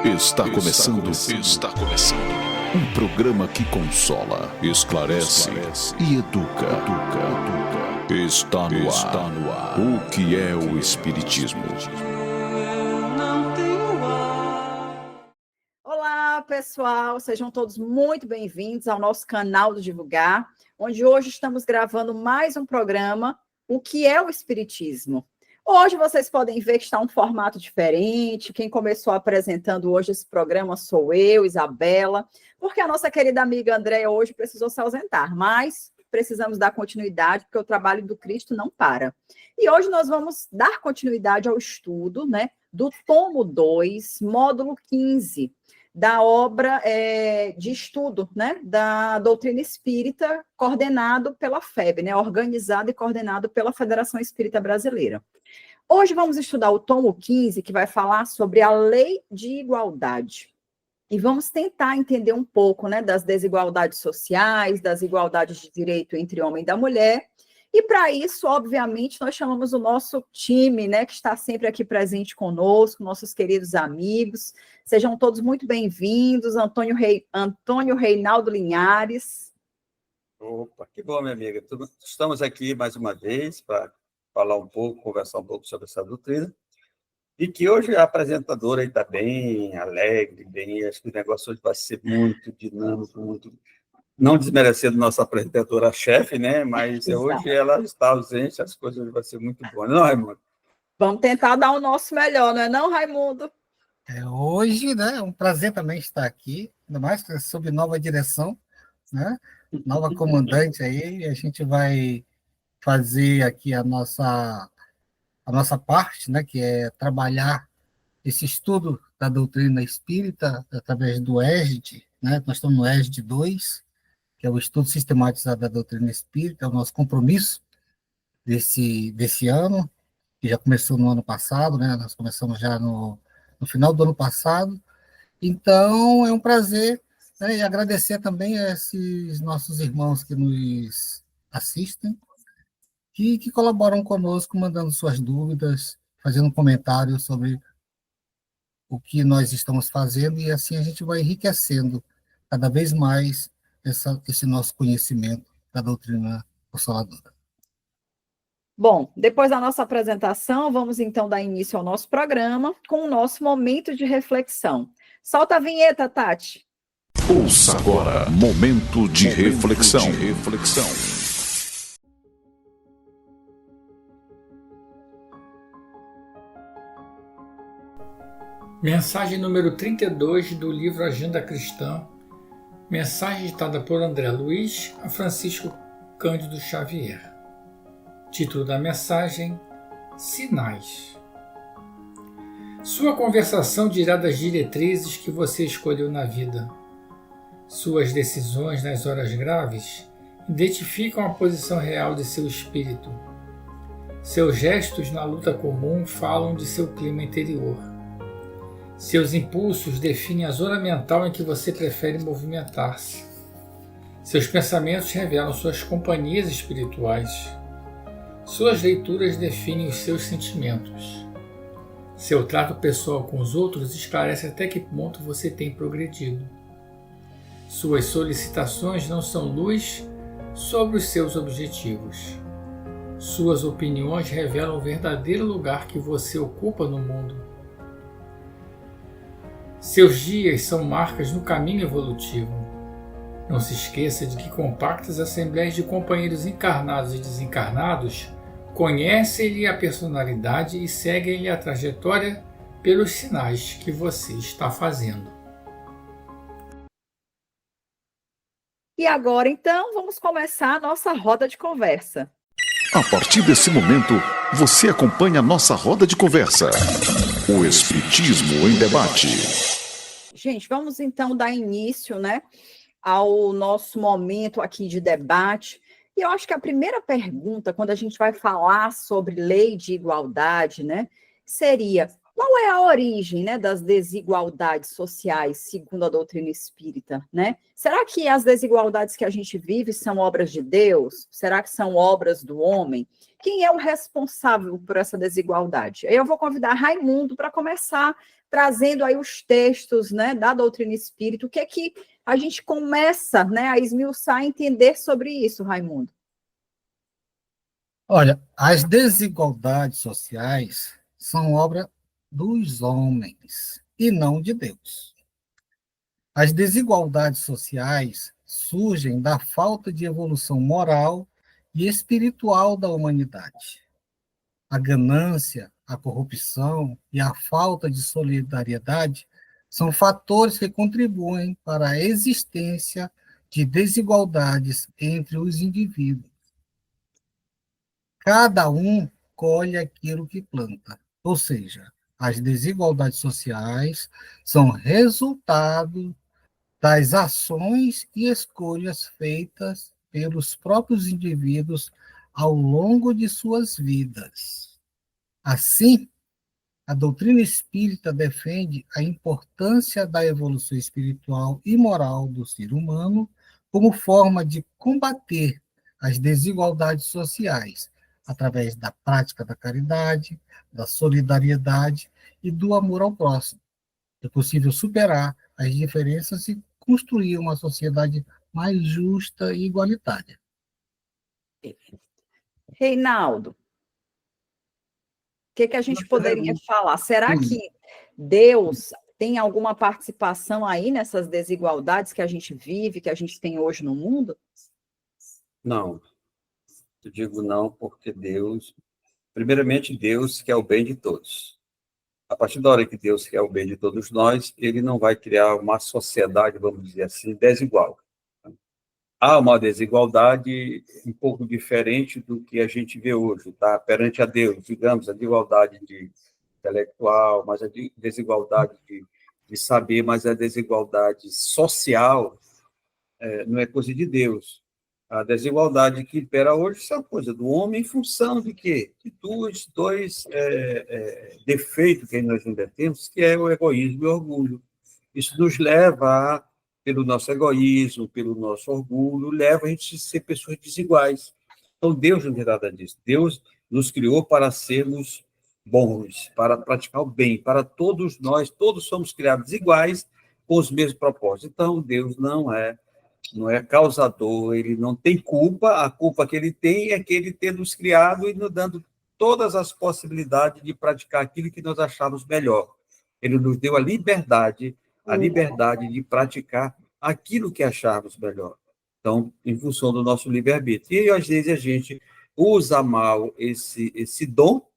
Está começando. Um programa que consola, esclarece e educa. Está no ar. O que é o Espiritismo? Olá, pessoal. Sejam todos muito bem-vindos ao nosso canal do Divulgar, onde hoje estamos gravando mais um programa, O que é o Espiritismo? Hoje vocês podem ver que está um formato diferente. Quem começou apresentando hoje esse programa sou eu, Isabela, porque a nossa querida amiga Andréia hoje precisou se ausentar, mas precisamos dar continuidade, porque o trabalho do Cristo não para. E hoje nós vamos dar continuidade ao estudo, né, do tomo 2, módulo 15, da obra de estudo, né, da doutrina espírita, coordenado pela FEB, né, organizado e coordenado pela Federação Espírita Brasileira. Hoje vamos estudar o tomo 15, que vai falar sobre a lei de igualdade. E vamos tentar entender um pouco, né, das desigualdades sociais, das igualdades de direito entre homem e da mulher. E para isso, obviamente, nós chamamos o nosso time, né, que está sempre aqui presente conosco, nossos queridos amigos. Sejam todos muito bem-vindos. Antônio Reinaldo Linhares. Opa, que bom, minha amiga. Estamos aqui mais uma vez para falar um pouco, conversar um pouco sobre essa doutrina. E que hoje a apresentadora está bem alegre, bem, acho que o negócio hoje vai ser muito dinâmico, muito... Não desmerecendo nossa apresentadora-chefe, né? Mas hoje ela está ausente, as coisas vão ser muito boas. Não, Raimundo? Vamos tentar dar o nosso melhor, não é não, Raimundo? Hoje, né, é um prazer também estar aqui, ainda mais sob nova direção, né? Nova comandante aí, a gente vai fazer aqui a nossa parte, né, que é trabalhar esse estudo da doutrina espírita através do ESD, né? Nós estamos no ESD 2, que é o estudo sistematizado da doutrina espírita, é o nosso compromisso desse ano, que já começou no ano passado, né? Nós começamos já no final do ano passado. Então, é um prazer, né, e agradecer também a esses nossos irmãos que nos assistem, que colaboram conosco, mandando suas dúvidas, fazendo comentários sobre o que nós estamos fazendo, e assim a gente vai enriquecendo cada vez mais esse nosso conhecimento da doutrina consoladora. Bom, depois da nossa apresentação, vamos então dar início ao nosso programa com o nosso momento de reflexão. Solta a vinheta, Tati. Ouça agora, momento de reflexão. Mensagem número 32 do livro Agenda Cristã. Mensagem ditada por André Luiz a Francisco Cândido Xavier. Título da mensagem: Sinais. Sua conversação dirá das diretrizes que você escolheu na vida. Suas decisões nas horas graves identificam a posição real de seu espírito. Seus gestos na luta comum falam de seu clima interior. Seus impulsos definem a zona mental em que você prefere movimentar-se. Seus pensamentos revelam suas companhias espirituais. Suas leituras definem os seus sentimentos. Seu trato pessoal com os outros esclarece até que ponto você tem progredido. Suas solicitações não são luz sobre os seus objetivos. Suas opiniões revelam o verdadeiro lugar que você ocupa no mundo. Seus dias são marcas no caminho evolutivo. Não se esqueça de que compactas assembleias de companheiros encarnados e desencarnados conhecem-lhe a personalidade e seguem-lhe a trajetória pelos sinais que você está fazendo. E agora, então, vamos começar a nossa roda de conversa. A partir desse momento, você acompanha a nossa roda de conversa. O Espiritismo em Debate. Gente, vamos então dar início, né, ao nosso momento aqui de debate. E eu acho que a primeira pergunta, quando a gente vai falar sobre lei de igualdade, né, seria: Qual é a origem, né, das desigualdades sociais, segundo a doutrina espírita, né? Será que as desigualdades que a gente vive são obras de Deus? Será que são obras do homem? Quem é o responsável por essa desigualdade? Eu vou convidar Raimundo para começar trazendo aí os textos, né, da doutrina espírita. O que é que a gente começa, né, a esmiuçar, a entender sobre isso, Raimundo? Olha, as desigualdades sociais são obra dos homens e não de Deus. As desigualdades sociais surgem da falta de evolução moral e espiritual da humanidade. A ganância, a corrupção e a falta de solidariedade são fatores que contribuem para a existência de desigualdades entre os indivíduos. Cada um colhe aquilo que planta, ou seja, as desigualdades sociais são resultado das ações e escolhas feitas pelos próprios indivíduos ao longo de suas vidas. Assim, a doutrina espírita defende a importância da evolução espiritual e moral do ser humano como forma de combater as desigualdades sociais, através da prática da caridade, da solidariedade e do amor ao próximo. É possível superar as diferenças e construir uma sociedade mais justa e igualitária. Reinaldo, o que a gente poderia falar? Será que Deus tem alguma participação aí nessas desigualdades que a gente vive, que a gente tem hoje no mundo? Não. Eu digo não porque Deus, primeiramente, Deus quer o bem de todos. A partir da hora que Deus quer o bem de todos nós, ele não vai criar uma sociedade, vamos dizer assim, desigual. Há uma desigualdade um pouco diferente do que a gente vê hoje, tá? Perante a Deus, digamos, a desigualdade intelectual, mas a desigualdade de saber, mas a desigualdade social não é coisa de Deus. A desigualdade que impera hoje é uma coisa do homem em função de quê? De dois defeitos que nós ainda temos, que é o egoísmo e o orgulho. Isso nos leva, pelo nosso egoísmo, pelo nosso orgulho, leva a gente a ser pessoas desiguais. Então, Deus não tem nada disso. Deus nos criou para sermos bons, para praticar o bem, para todos nós, todos somos criados iguais, com os mesmos propósitos. Então, Deus não é causador, ele não tem culpa, a culpa que ele tem é que ele tem nos criado e nos dando todas as possibilidades de praticar aquilo que nós achamos melhor. Ele nos deu a liberdade de praticar aquilo que acharmos melhor. Então, em função do nosso livre-arbítrio. E, às vezes, a gente usa mal esse dom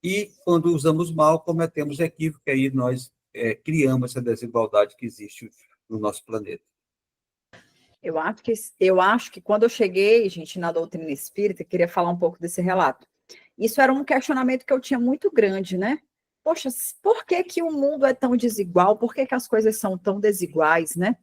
e, quando usamos mal, cometemos equívoco, e aí nós criamos essa desigualdade que existe no nosso planeta. Eu acho que quando eu cheguei, gente, na doutrina espírita, eu queria falar um pouco desse relato. Isso era um questionamento que eu tinha muito grande, né? Poxa, por que o mundo é tão desigual? Por que as coisas são tão desiguais, né?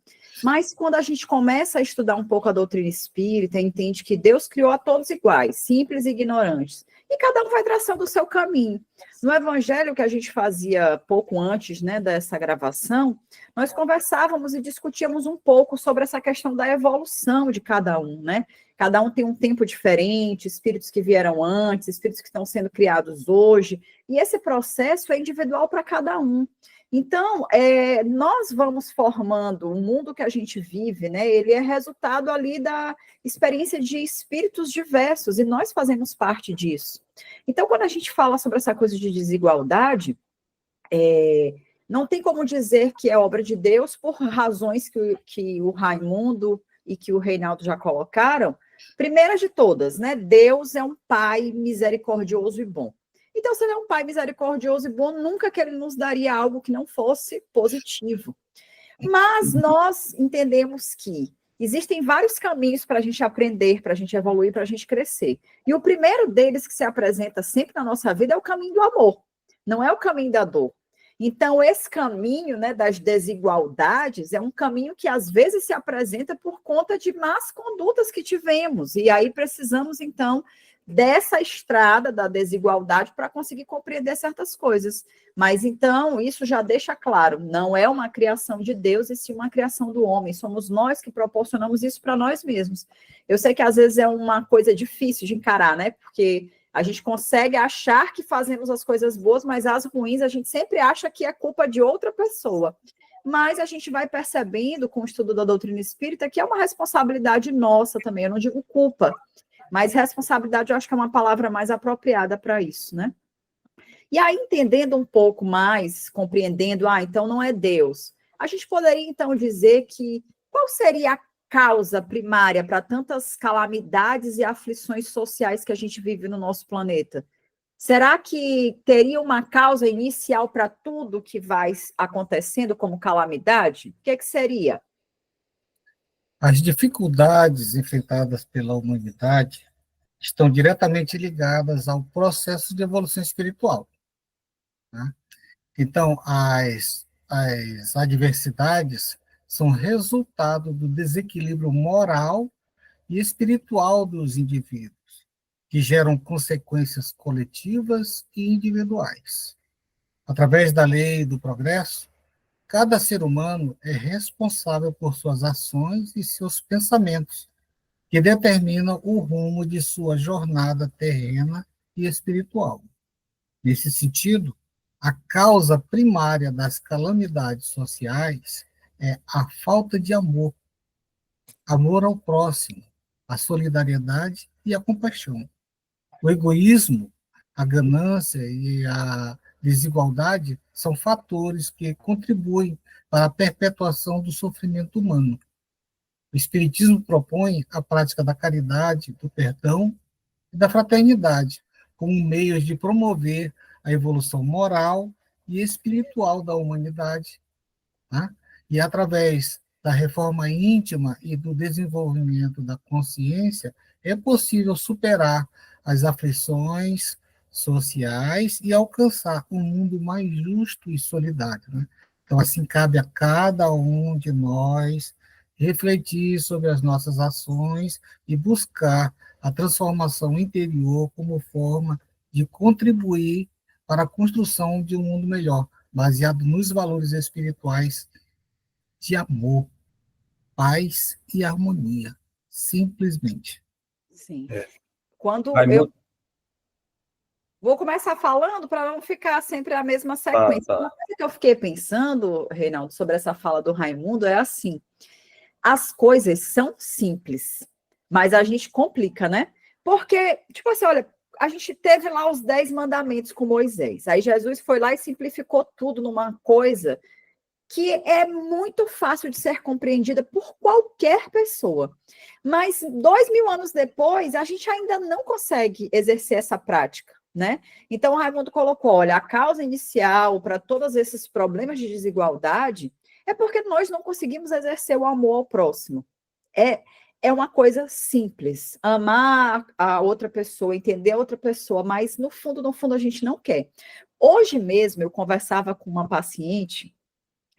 Mas quando a gente começa a estudar um pouco a doutrina espírita, entende que Deus criou a todos iguais, simples e ignorantes, e cada um vai traçando o seu caminho. No evangelho que a gente fazia pouco antes, né, dessa gravação, nós conversávamos e discutíamos um pouco sobre essa questão da evolução de cada um, né? Cada um tem um tempo diferente, espíritos que vieram antes, espíritos que estão sendo criados hoje, e esse processo é individual para cada um. Então, nós vamos formando o mundo que a gente vive, né? Ele é resultado ali da experiência de espíritos diversos, e nós fazemos parte disso. Então, quando a gente fala sobre essa coisa de desigualdade, não tem como dizer que é obra de Deus por razões que o Raimundo e que o Reinaldo já colocaram. Primeira de todas, né? Deus é um Pai misericordioso e bom. Então, se ele é um Pai misericordioso e bom, nunca que ele nos daria algo que não fosse positivo. Mas nós entendemos que existem vários caminhos para a gente aprender, para a gente evoluir, para a gente crescer. E o primeiro deles que se apresenta sempre na nossa vida é o caminho do amor, não é o caminho da dor. Então, esse caminho, né, das desigualdades é um caminho que às vezes se apresenta por conta de más condutas que tivemos. E aí precisamos, então, dessa estrada da desigualdade para conseguir compreender certas coisas. Mas então, isso já deixa claro, não é uma criação de Deus, e sim uma criação do homem. Somos nós que proporcionamos isso para nós mesmos. Eu sei que às vezes é uma coisa difícil de encarar, né? Porque a gente consegue achar que fazemos as coisas boas, mas as ruins a gente sempre acha que é culpa de outra pessoa. Mas a gente vai percebendo com o estudo da doutrina espírita que é uma responsabilidade nossa também. Eu não digo culpa, mas responsabilidade eu acho que é uma palavra mais apropriada para isso, né? E aí, entendendo um pouco mais, compreendendo, então não é Deus, a gente poderia então dizer que qual seria a causa primária para tantas calamidades e aflições sociais que a gente vive no nosso planeta? Será que teria uma causa inicial para tudo que vai acontecendo como calamidade? O que seria? As dificuldades enfrentadas pela humanidade estão diretamente ligadas ao processo de evolução espiritual, né? Então, as adversidades são resultado do desequilíbrio moral e espiritual dos indivíduos, que geram consequências coletivas e individuais. Através da lei do progresso, cada ser humano é responsável por suas ações e seus pensamentos, que determinam o rumo de sua jornada terrena e espiritual. Nesse sentido, a causa primária das calamidades sociais é a falta de amor, amor ao próximo, a solidariedade e a compaixão. O egoísmo, a ganância e a desigualdade são fatores que contribuem para a perpetuação do sofrimento humano. O Espiritismo propõe a prática da caridade, do perdão e da fraternidade como meios de promover a evolução moral e espiritual da humanidade, né? E através da reforma íntima e do desenvolvimento da consciência, é possível superar as aflições sociais e alcançar um mundo mais justo e solidário, né? Então, assim, cabe a cada um de nós refletir sobre as nossas ações e buscar a transformação interior como forma de contribuir para a construção de um mundo melhor, baseado nos valores espirituais de amor, paz e harmonia, simplesmente. Sim. É. Quando Raimundo, eu vou começar falando para não ficar sempre a mesma sequência. tá. Uma coisa que eu fiquei pensando, Reinaldo, sobre essa fala do Raimundo é assim: as coisas são simples, mas a gente complica, né? Porque, tipo assim, olha, a gente teve lá os 10 mandamentos com Moisés. Aí Jesus foi lá e simplificou tudo numa coisa que é muito fácil de ser compreendida por qualquer pessoa. Mas 2000 anos depois, a gente ainda não consegue exercer essa prática, né? Então, o Raimundo colocou, olha, a causa inicial para todos esses problemas de desigualdade é porque nós não conseguimos exercer o amor ao próximo. É uma coisa simples, amar a outra pessoa, entender a outra pessoa, mas no fundo, a gente não quer. Hoje mesmo, eu conversava com uma paciente,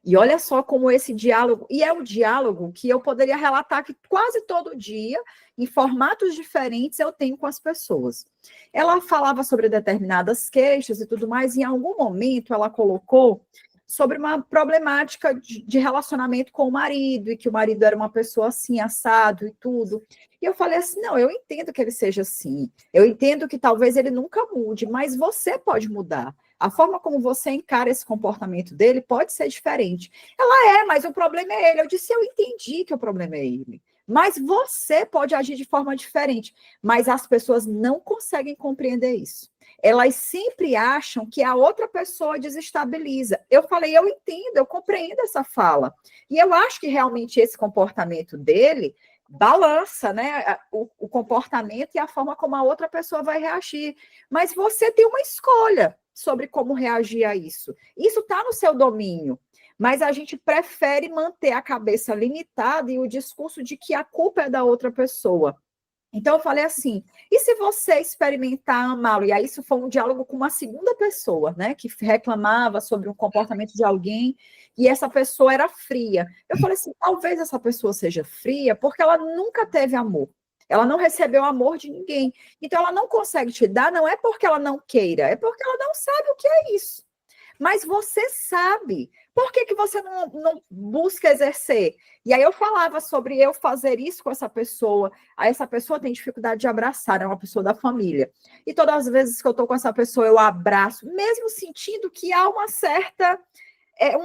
e olha só como esse diálogo, e é um diálogo que eu poderia relatar que quase todo dia, em formatos diferentes, eu tenho com as pessoas. Ela falava sobre determinadas queixas e tudo mais, e em algum momento ela colocou sobre uma problemática de relacionamento com o marido, e que o marido era uma pessoa assim, assado e tudo. E eu falei assim, não, eu entendo que ele seja assim, eu entendo que talvez ele nunca mude, mas você pode mudar. A forma como você encara esse comportamento dele pode ser diferente. Ela mas o problema é ele. Eu disse, eu entendi que o problema é ele. Mas você pode agir de forma diferente. Mas as pessoas não conseguem compreender isso. Elas sempre acham que a outra pessoa desestabiliza. Eu falei, eu entendo, eu compreendo essa fala. E eu acho que realmente esse comportamento dele balança, né, o comportamento e a forma como a outra pessoa vai reagir. Mas você tem uma escolha sobre como reagir a isso. Isso está no seu domínio, mas a gente prefere manter a cabeça limitada e o discurso de que a culpa é da outra pessoa. Então, eu falei assim, e se você experimentar amá-lo? E aí isso foi um diálogo com uma segunda pessoa, né, que reclamava sobre um comportamento de alguém, e essa pessoa era fria. Eu falei assim, talvez essa pessoa seja fria porque ela nunca teve amor. Ela não recebeu amor de ninguém. Então, ela não consegue te dar, não é porque ela não queira, é porque ela não sabe o que é isso. Mas você sabe. Por que, que você não busca exercer? E aí eu falava sobre eu fazer isso com essa pessoa. Aí essa pessoa tem dificuldade de abraçar, é uma pessoa da família. E todas as vezes que eu estou com essa pessoa, eu abraço, mesmo sentindo que há um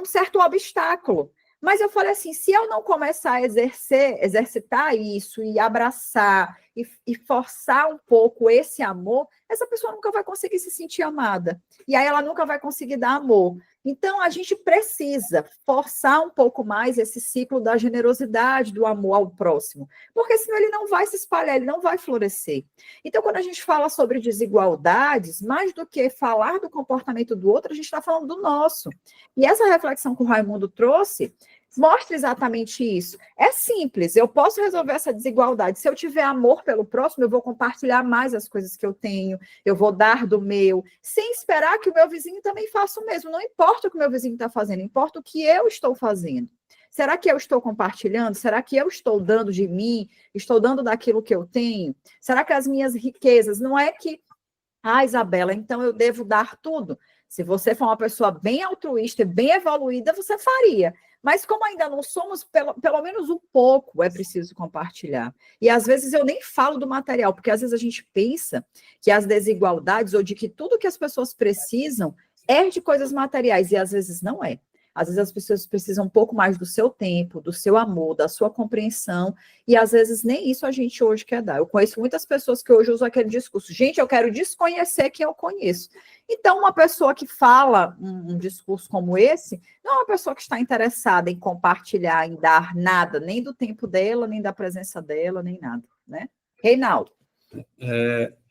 certo obstáculo. Mas eu falei assim, se eu não começar a exercitar isso e abraçar e forçar um pouco esse amor, essa pessoa nunca vai conseguir se sentir amada. E aí ela nunca vai conseguir dar amor. Então, a gente precisa forçar um pouco mais esse ciclo da generosidade, do amor ao próximo, porque senão ele não vai se espalhar, ele não vai florescer. Então, quando a gente fala sobre desigualdades, mais do que falar do comportamento do outro, a gente está falando do nosso. E essa reflexão que o Raimundo trouxe mostra exatamente isso. É simples, eu posso resolver essa desigualdade. Se eu tiver amor pelo próximo, eu vou compartilhar mais as coisas que eu tenho, eu vou dar do meu, sem esperar que o meu vizinho também faça o mesmo. Não importa o que o meu vizinho está fazendo, importa o que eu estou fazendo. Será que eu estou compartilhando? Será que eu estou dando de mim? Estou dando daquilo que eu tenho? Será que as minhas riquezas, não é que, Isabela, então eu devo dar tudo? Se você for uma pessoa bem altruísta e bem evoluída, você faria. Mas como ainda não somos, pelo menos um pouco é preciso compartilhar. E às vezes eu nem falo do material, porque às vezes a gente pensa que as desigualdades ou de que tudo que as pessoas precisam é de coisas materiais, e às vezes não é. Às vezes as pessoas precisam um pouco mais do seu tempo, do seu amor, da sua compreensão, e às vezes nem isso a gente hoje quer dar. Eu conheço muitas pessoas que hoje usam aquele discurso, gente, eu quero desconhecer quem eu conheço. Então, uma pessoa que fala um discurso como esse, não é uma pessoa que está interessada em compartilhar, em dar nada, nem do tempo dela, nem da presença dela, nem nada, né? Reinaldo.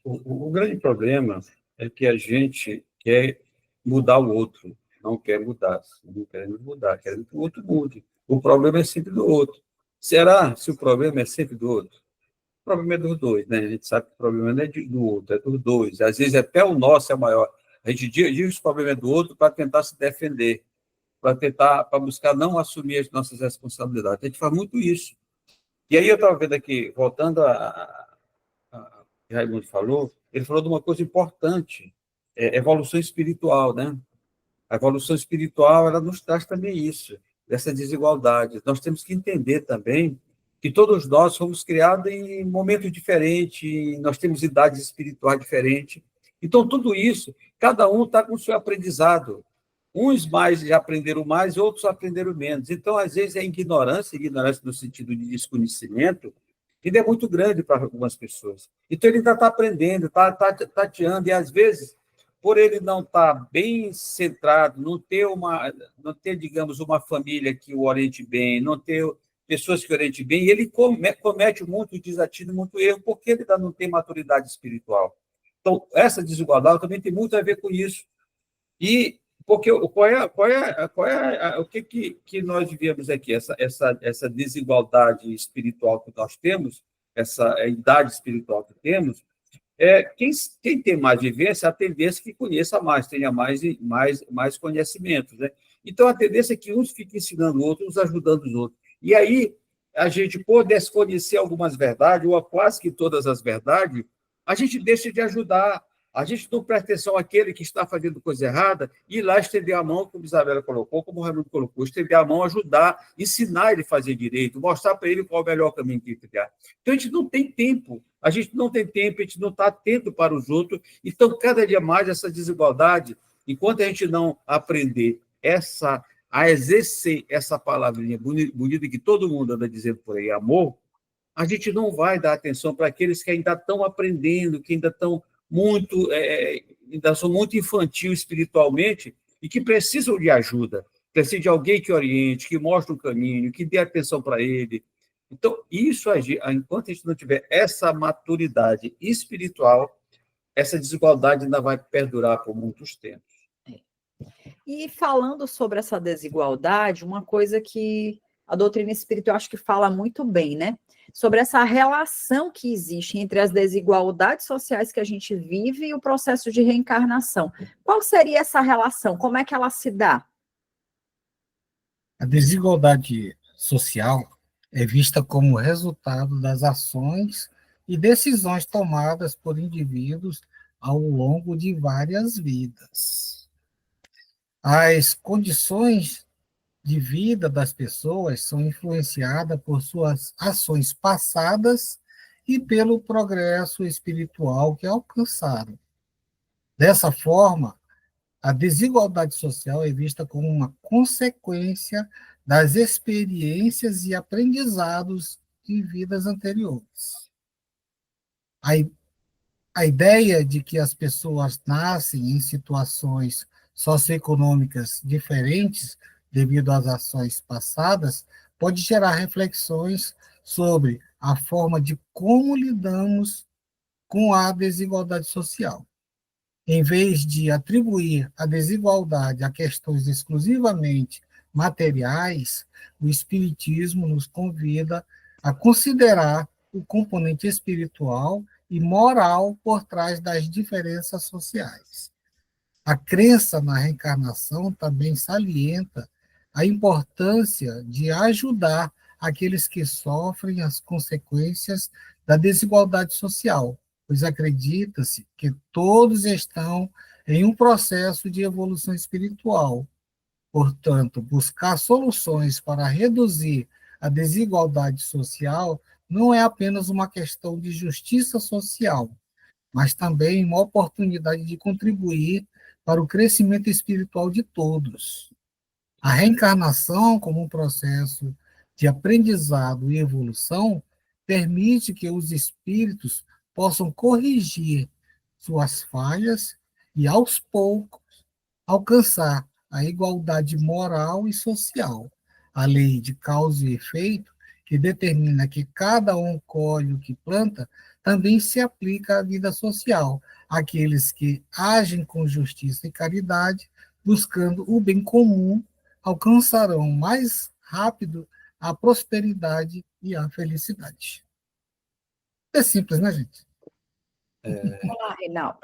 O grande problema é que a gente quer mudar o outro, não quer mudar, não queremos mudar, queremos que o outro mude. O problema é sempre do outro. Será se o problema é sempre do outro? O problema é dos dois, né? A gente sabe que o problema não é do outro, é dos dois. Às vezes até o nosso é maior. A gente diz que o problema é do outro para tentar se defender, para buscar não assumir as nossas responsabilidades. A gente faz muito isso. E aí eu estava vendo aqui, voltando a que Raimundo falou, ele falou de uma coisa importante, evolução espiritual, né? A evolução espiritual, ela nos traz também isso, dessa desigualdade. Nós temos que entender também que todos nós fomos criados em momentos diferentes, nós temos idades espirituais diferentes. Então, tudo isso, cada um está com o seu aprendizado. Uns mais já aprenderam mais, outros aprenderam menos. Então, às vezes, a ignorância no sentido de desconhecimento, ainda é muito grande para algumas pessoas. Então, ele ainda está aprendendo, está tateando, e às vezes por ele não estar bem centrado, não ter, digamos, uma família que o oriente bem, não ter pessoas que o oriente bem, ele comete muito desatino, muito erro, porque ele ainda não tem maturidade espiritual. Então, essa desigualdade também tem muito a ver com isso. E porque o que nós vivemos aqui, essa desigualdade espiritual que nós temos, essa idade espiritual que temos, quem tem mais vivência, a tendência é que conheça mais, tenha mais conhecimentos, né? Então, a tendência é que uns fiquem ensinando outros, uns ajudando os outros. E aí, a gente, por desconhecer algumas verdades, ou quase que todas as verdades, a gente deixa de ajudar, a gente não presta atenção àquele que está fazendo coisa errada, e ir lá estender a mão, como Isabela colocou, como o Raimundo colocou, estender a mão, ajudar, ensinar ele a fazer direito, mostrar para ele qual é o melhor caminho que criar. Então, a gente não tem tempo, a gente não está atento para os outros. Então, cada dia mais, essa desigualdade, enquanto a gente não aprender a exercer essa palavrinha bonita que todo mundo anda dizendo por aí, amor, a gente não vai dar atenção para aqueles que ainda estão aprendendo, que ainda estão ainda são muito infantil espiritualmente e que precisam de ajuda, precisam de alguém que oriente, que mostre um caminho, que dê atenção para ele. Então, isso, enquanto a gente não tiver essa maturidade espiritual, essa desigualdade ainda vai perdurar por muitos tempos. E falando sobre essa desigualdade, uma coisa que a doutrina espírita eu acho que fala muito bem, né? Sobre essa relação que existe entre as desigualdades sociais que a gente vive e o processo de reencarnação. Qual seria essa relação? Como é que ela se dá? A desigualdade social é vista como resultado das ações e decisões tomadas por indivíduos ao longo de várias vidas. As condições de vida das pessoas são influenciadas por suas ações passadas e pelo progresso espiritual que alcançaram. Dessa forma, a desigualdade social é vista como uma consequência das experiências e aprendizados de vidas anteriores. A ideia de que as pessoas nascem em situações socioeconômicas diferentes devido às ações passadas pode gerar reflexões sobre a forma de como lidamos com a desigualdade social. Em vez de atribuir a desigualdade a questões exclusivamente materiais, o Espiritismo nos convida a considerar o componente espiritual e moral por trás das diferenças sociais. A crença na reencarnação também salienta a importância de ajudar aqueles que sofrem as consequências da desigualdade social, pois acredita-se que todos estão em um processo de evolução espiritual. Portanto, buscar soluções para reduzir a desigualdade social não é apenas uma questão de justiça social, mas também uma oportunidade de contribuir para o crescimento espiritual de todos. A reencarnação, como um processo de aprendizado e evolução, permite que os espíritos possam corrigir suas falhas e, aos poucos, alcançar a igualdade moral e social. A lei de causa e efeito, que determina que cada um colhe o que planta, também se aplica à vida social. Aqueles que agem com justiça e caridade, buscando o bem comum, alcançarão mais rápido a prosperidade e a felicidade. É simples, né, gente? Olá, Reinaldo.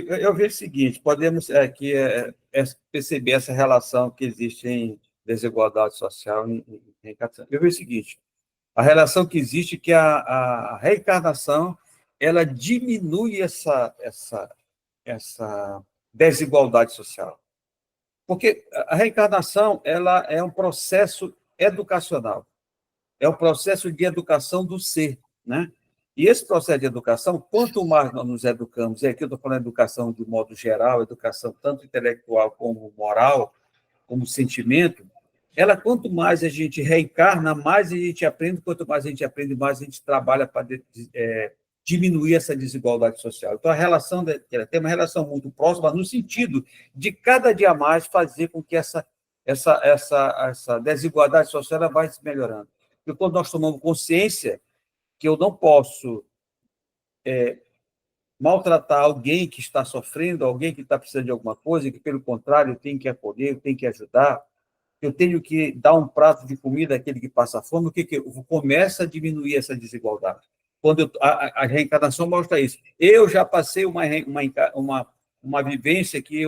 Eu vejo o seguinte, podemos aqui perceber essa relação que existe em desigualdade social e reencarnação. Eu vejo o seguinte, a relação que existe é que a reencarnação ela diminui essa desigualdade social. Porque a reencarnação ela é um processo educacional, é um processo de educação do ser, né? E esse processo de educação, quanto mais nós nos educamos, e aqui eu estou falando de educação de modo geral, educação tanto intelectual como moral, como sentimento, ela, quanto mais a gente reencarna, mais a gente aprende, quanto mais a gente aprende, mais a gente trabalha para diminuir essa desigualdade social. Então, ela tem uma relação muito próxima no sentido de cada dia mais fazer com que essa desigualdade social ela vai se melhorando. Porque quando nós tomamos consciência que eu não posso maltratar alguém que está sofrendo, alguém que está precisando de alguma coisa, que, pelo contrário, eu tenho que acolher, eu tenho que ajudar, eu tenho que dar um prato de comida àquele que passa fome, o que começa a diminuir essa desigualdade? Quando a reencarnação mostra isso. Eu já passei uma vivência aqui,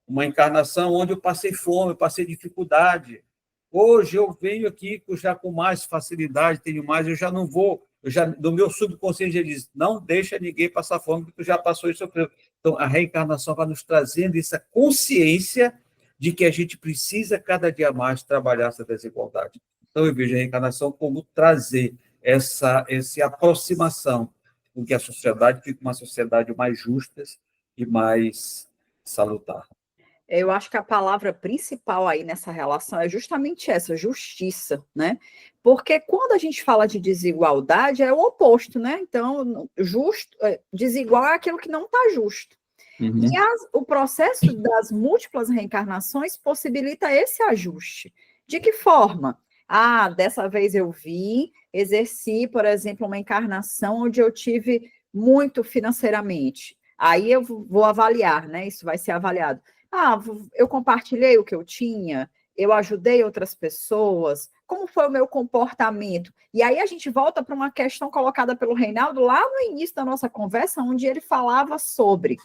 uma encarnação onde eu passei fome, eu passei dificuldade. Hoje eu venho aqui já com mais facilidade, tenho mais, eu já não vou, no meu subconsciente ele diz, não deixa ninguém passar fome, porque tu já passou isso. Então, a reencarnação vai nos trazendo essa consciência de que a gente precisa cada dia mais trabalhar essa desigualdade. Então, eu vejo a reencarnação como trazer essa aproximação, com que a sociedade fique uma sociedade mais justa e mais salutar. Eu acho que a palavra principal aí nessa relação é justamente essa, justiça, né? Porque quando a gente fala de desigualdade, é o oposto, né? Então, desigual é aquilo que não está justo. Uhum. E o processo das múltiplas reencarnações possibilita esse ajuste. De que forma? Dessa vez eu exerci, por exemplo, uma encarnação onde eu tive muito financeiramente. Aí eu vou avaliar, né? Isso vai ser avaliado. Eu compartilhei o que eu tinha, eu ajudei outras pessoas, como foi o meu comportamento? E aí a gente volta para uma questão colocada pelo Reinaldo lá no início da nossa conversa, onde ele falava sobre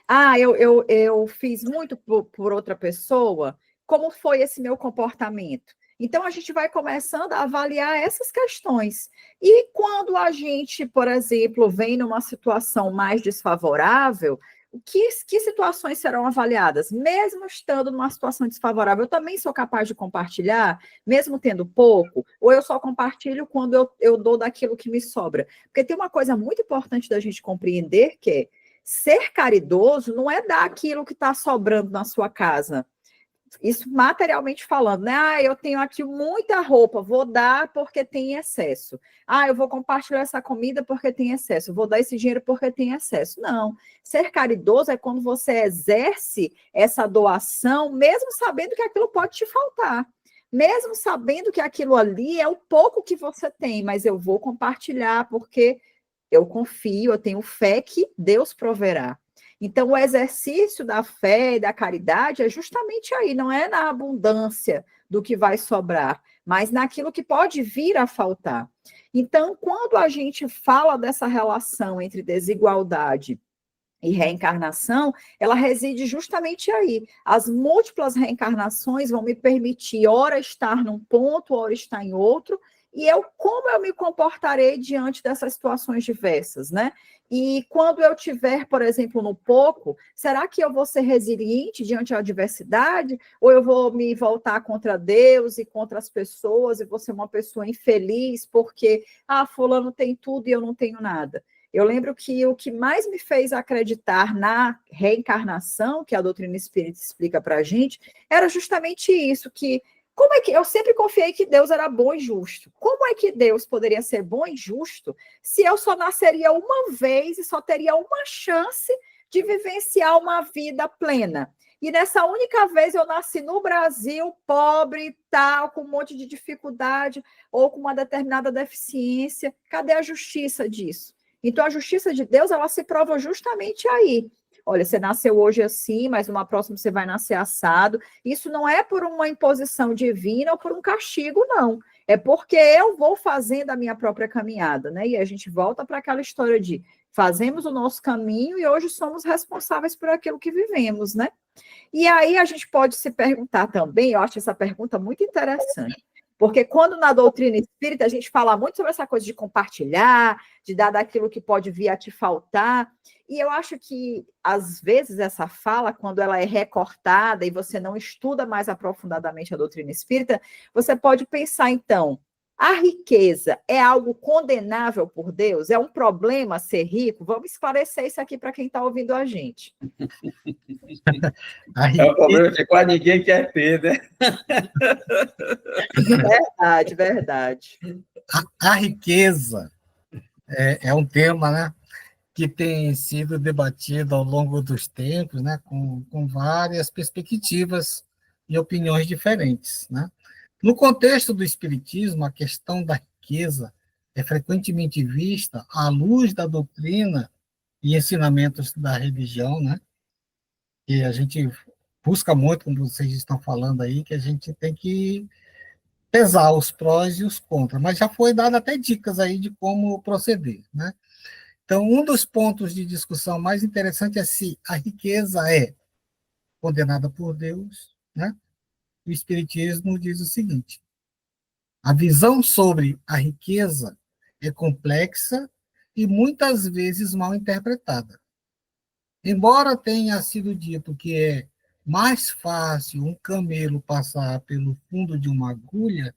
eu fiz muito por outra pessoa, como foi esse meu comportamento? Então, a gente vai começando a avaliar essas questões. E quando a gente, por exemplo, vem numa situação mais desfavorável, que situações serão avaliadas? Mesmo estando numa situação desfavorável, eu também sou capaz de compartilhar, mesmo tendo pouco, ou eu só compartilho quando eu dou daquilo que me sobra? Porque tem uma coisa muito importante da gente compreender, que é ser caridoso não é dar aquilo que está sobrando na sua casa. Isso materialmente falando, né? Ah, eu tenho aqui muita roupa, vou dar porque tem excesso. Ah, eu vou compartilhar essa comida porque tem excesso. Vou dar esse dinheiro porque tem excesso. Não. Ser caridoso é quando você exerce essa doação, mesmo sabendo que aquilo pode te faltar. Mesmo sabendo que aquilo ali é o pouco que você tem, mas eu vou compartilhar porque eu confio, eu tenho fé que Deus proverá. Então, o exercício da fé e da caridade é justamente aí, não é na abundância do que vai sobrar, mas naquilo que pode vir a faltar. Então, quando a gente fala dessa relação entre desigualdade e reencarnação, ela reside justamente aí. As múltiplas reencarnações vão me permitir, ora estar num ponto, ora estar em outro, e como eu me comportarei diante dessas situações diversas, né? E quando eu tiver, por exemplo, no pouco, será que eu vou ser resiliente diante da adversidade? Ou eu vou me voltar contra Deus e contra as pessoas e vou ser uma pessoa infeliz porque, fulano tem tudo e eu não tenho nada? Eu lembro que o que mais me fez acreditar na reencarnação, que a doutrina espírita explica para a gente, era justamente isso, que como é que eu sempre confiei que Deus era bom e justo? Como é que Deus poderia ser bom e justo se eu só nasceria uma vez e só teria uma chance de vivenciar uma vida plena? E nessa única vez eu nasci no Brasil, pobre, tal, com um monte de dificuldade ou com uma determinada deficiência. Cadê a justiça disso? Então, a justiça de Deus, ela se prova justamente aí. Olha, você nasceu hoje assim, mas numa próxima você vai nascer assado. Isso não é por uma imposição divina ou por um castigo, não. É porque eu vou fazendo a minha própria caminhada, né? E a gente volta para aquela história de fazemos o nosso caminho e hoje somos responsáveis por aquilo que vivemos, né? E aí a gente pode se perguntar também, eu acho essa pergunta muito interessante, porque quando na doutrina espírita a gente fala muito sobre essa coisa de compartilhar, de dar daquilo que pode vir a te faltar, e eu acho que, às vezes, essa fala, quando ela é recortada e você não estuda mais aprofundadamente a doutrina espírita, você pode pensar, então, a riqueza é algo condenável por Deus? É um problema ser rico? Vamos esclarecer isso aqui para quem está ouvindo a gente. É um problema que quase ninguém quer ter, né? Verdade, verdade. A riqueza é um tema, né, que tem sido debatido ao longo dos tempos, né, com várias perspectivas e opiniões diferentes, né? No contexto do espiritismo, a questão da riqueza é frequentemente vista à luz da doutrina e ensinamentos da religião, né? E a gente busca muito, como vocês estão falando aí, que a gente tem que pesar os prós e os contras, mas já foi dado até dicas aí de como proceder, né? Então, um dos pontos de discussão mais interessante é se a riqueza é condenada por Deus, né? O Espiritismo diz o seguinte: a visão sobre a riqueza é complexa e muitas vezes mal interpretada. Embora tenha sido dito que é mais fácil um camelo passar pelo fundo de uma agulha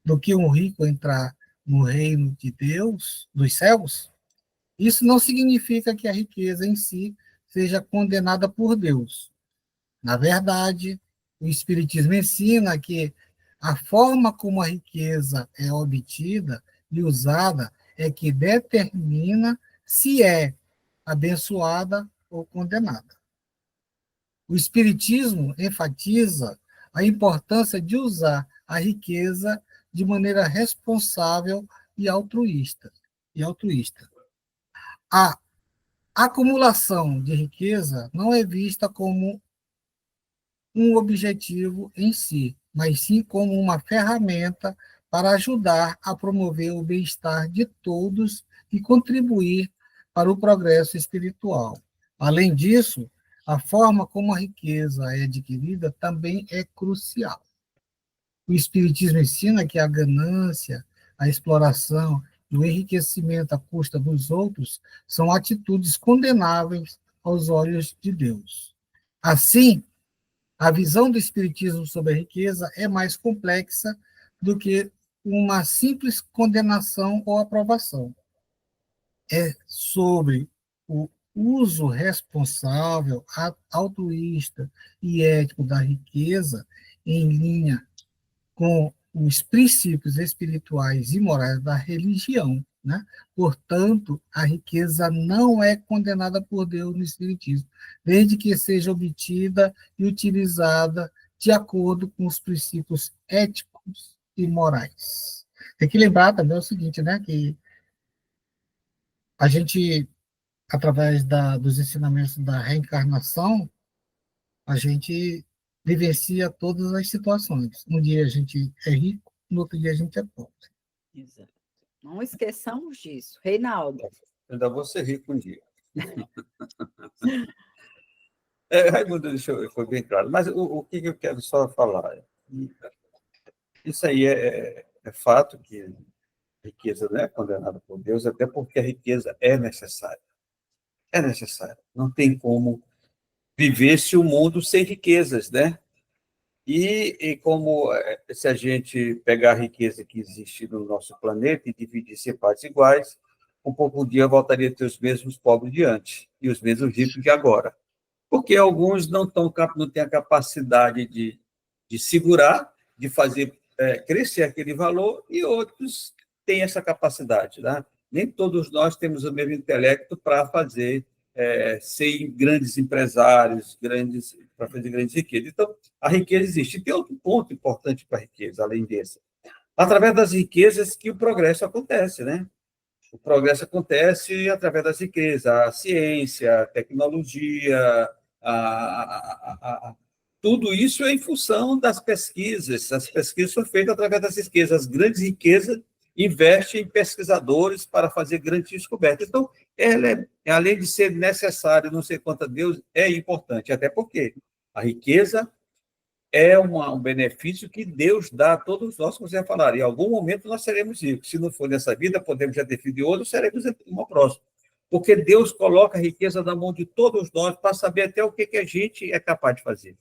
do que um rico entrar no reino de Deus, dos céus, isso não significa que a riqueza em si seja condenada por Deus. Na verdade, o Espiritismo ensina que a forma como a riqueza é obtida e usada é que determina se é abençoada ou condenada. O Espiritismo enfatiza a importância de usar a riqueza de maneira responsável e altruísta. A acumulação de riqueza não é vista como um objetivo em si, mas sim como uma ferramenta para ajudar a promover o bem-estar de todos e contribuir para o progresso espiritual. Além disso, a forma como a riqueza é adquirida também é crucial. O Espiritismo ensina que a ganância, a exploração e o enriquecimento à custa dos outros são atitudes condenáveis aos olhos de Deus. Assim, a visão do Espiritismo sobre a riqueza é mais complexa do que uma simples condenação ou aprovação. É sobre o uso responsável, altruísta e ético da riqueza em linha com os princípios espirituais e morais da religião, né? Portanto, a riqueza não é condenada por Deus no Espiritismo, desde que seja obtida e utilizada de acordo com os princípios éticos e morais. Tem que lembrar também o seguinte, né? Que a gente, através dos ensinamentos da reencarnação, a gente vivencia todas as situações. Um dia a gente é rico, no outro dia a gente é pobre. Exato. Não esqueçamos disso. Reinaldo. Ainda vou ser rico um dia. Raimundo foi bem claro. Mas o que eu quero só falar? Isso aí é fato que a riqueza não é condenada por Deus, até porque a riqueza é necessária. É necessária. Não tem como viver-se o mundo sem riquezas, né? E como se a gente pegar a riqueza que existe no nosso planeta e dividisse em partes iguais, um pouco dia voltaria a ter os mesmos pobres de antes e os mesmos ricos de agora. Porque alguns não têm a capacidade de segurar, de fazer crescer aquele valor, e outros têm essa capacidade. Né? Nem todos nós temos o mesmo intelecto para fazer ser grandes empresários, para fazer grandes riquezas. Então, a riqueza existe. E tem outro ponto importante para a riqueza, além desse. Através das riquezas que o progresso acontece, né? O progresso acontece através das riquezas, a ciência, a tecnologia, tudo isso é em função das pesquisas. As pesquisas são feitas através das riquezas. As grandes riquezas investem em pesquisadores para fazer grandes descobertas. Então, ela além de ser necessária, não sei quanto a Deus, é importante, até porque a riqueza é um benefício que Deus dá a todos nós, como você já falaram. Em algum momento nós seremos ricos. Se não for nessa vida, podemos já ter filho de outro, seremos em uma próxima. Porque Deus coloca a riqueza na mão de todos nós para saber até o que a gente é capaz de fazer.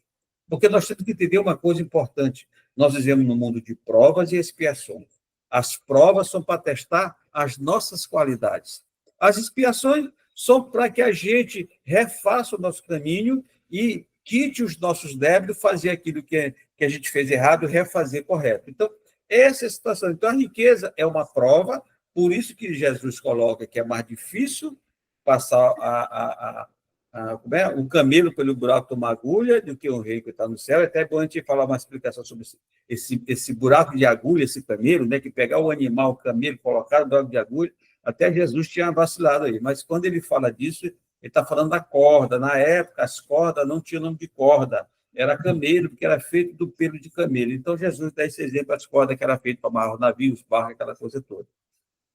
Porque nós temos que entender uma coisa importante. Nós vivemos num mundo de provas e expiações. As provas são para testar as nossas qualidades. As expiações são para que a gente refaça o nosso caminho e quite os nossos débitos, fazer aquilo que a gente fez errado, refazer correto. Então, essa é a situação. Então, a riqueza é uma prova, por isso que Jesus coloca que é mais difícil passar um camelo pelo buraco de uma agulha do que um rei que está no céu. É até bom a gente falar uma explicação sobre esse buraco de agulha, esse camelo, né, que pegar o animal, o camelo, colocar no buraco de agulha, até Jesus tinha vacilado aí. Mas quando ele fala disso, ele está falando da corda. Na época, as cordas não tinham nome de corda, era camelo, porque era feito do pelo de camelo. Então, Jesus dá esse exemplo, as cordas que eram feitas para amarrar os navios, barcos, aquela coisa toda.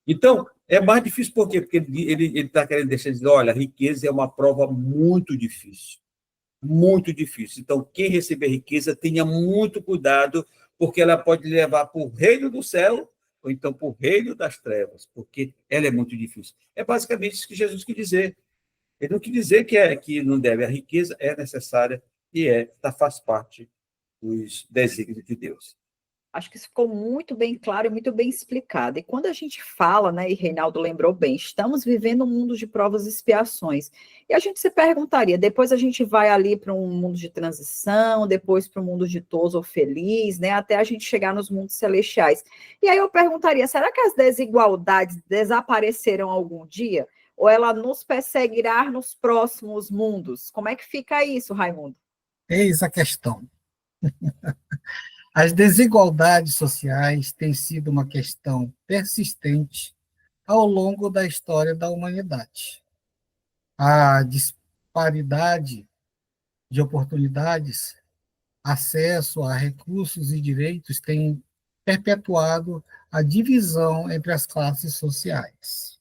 Então, é mais difícil por quê? Porque ele está querendo deixar de dizer, olha, a riqueza é uma prova muito difícil. Muito difícil. Então, quem receber riqueza, tenha muito cuidado, porque ela pode levar para o reino do céu, ou então para o reino das trevas, porque ela é muito difícil. É basicamente isso que Jesus quis dizer. Ele não quis dizer que não deve. A riqueza é necessária e faz parte dos desígnios de Deus. Acho que isso ficou muito bem claro e muito bem explicado. E quando a gente fala, né, e Reinaldo lembrou bem, estamos vivendo um mundo de provas e expiações. E a gente se perguntaria, depois a gente vai ali para um mundo de transição, depois para um mundo ditoso ou feliz, né, até a gente chegar nos mundos celestiais. E aí eu perguntaria, será que as desigualdades desaparecerão algum dia? Ou ela nos perseguirá nos próximos mundos? Como é que fica isso, Raimundo? Eis a questão. As desigualdades sociais têm sido uma questão persistente ao longo da história da humanidade. A disparidade de oportunidades, acesso a recursos e direitos tem perpetuado a divisão entre as classes sociais.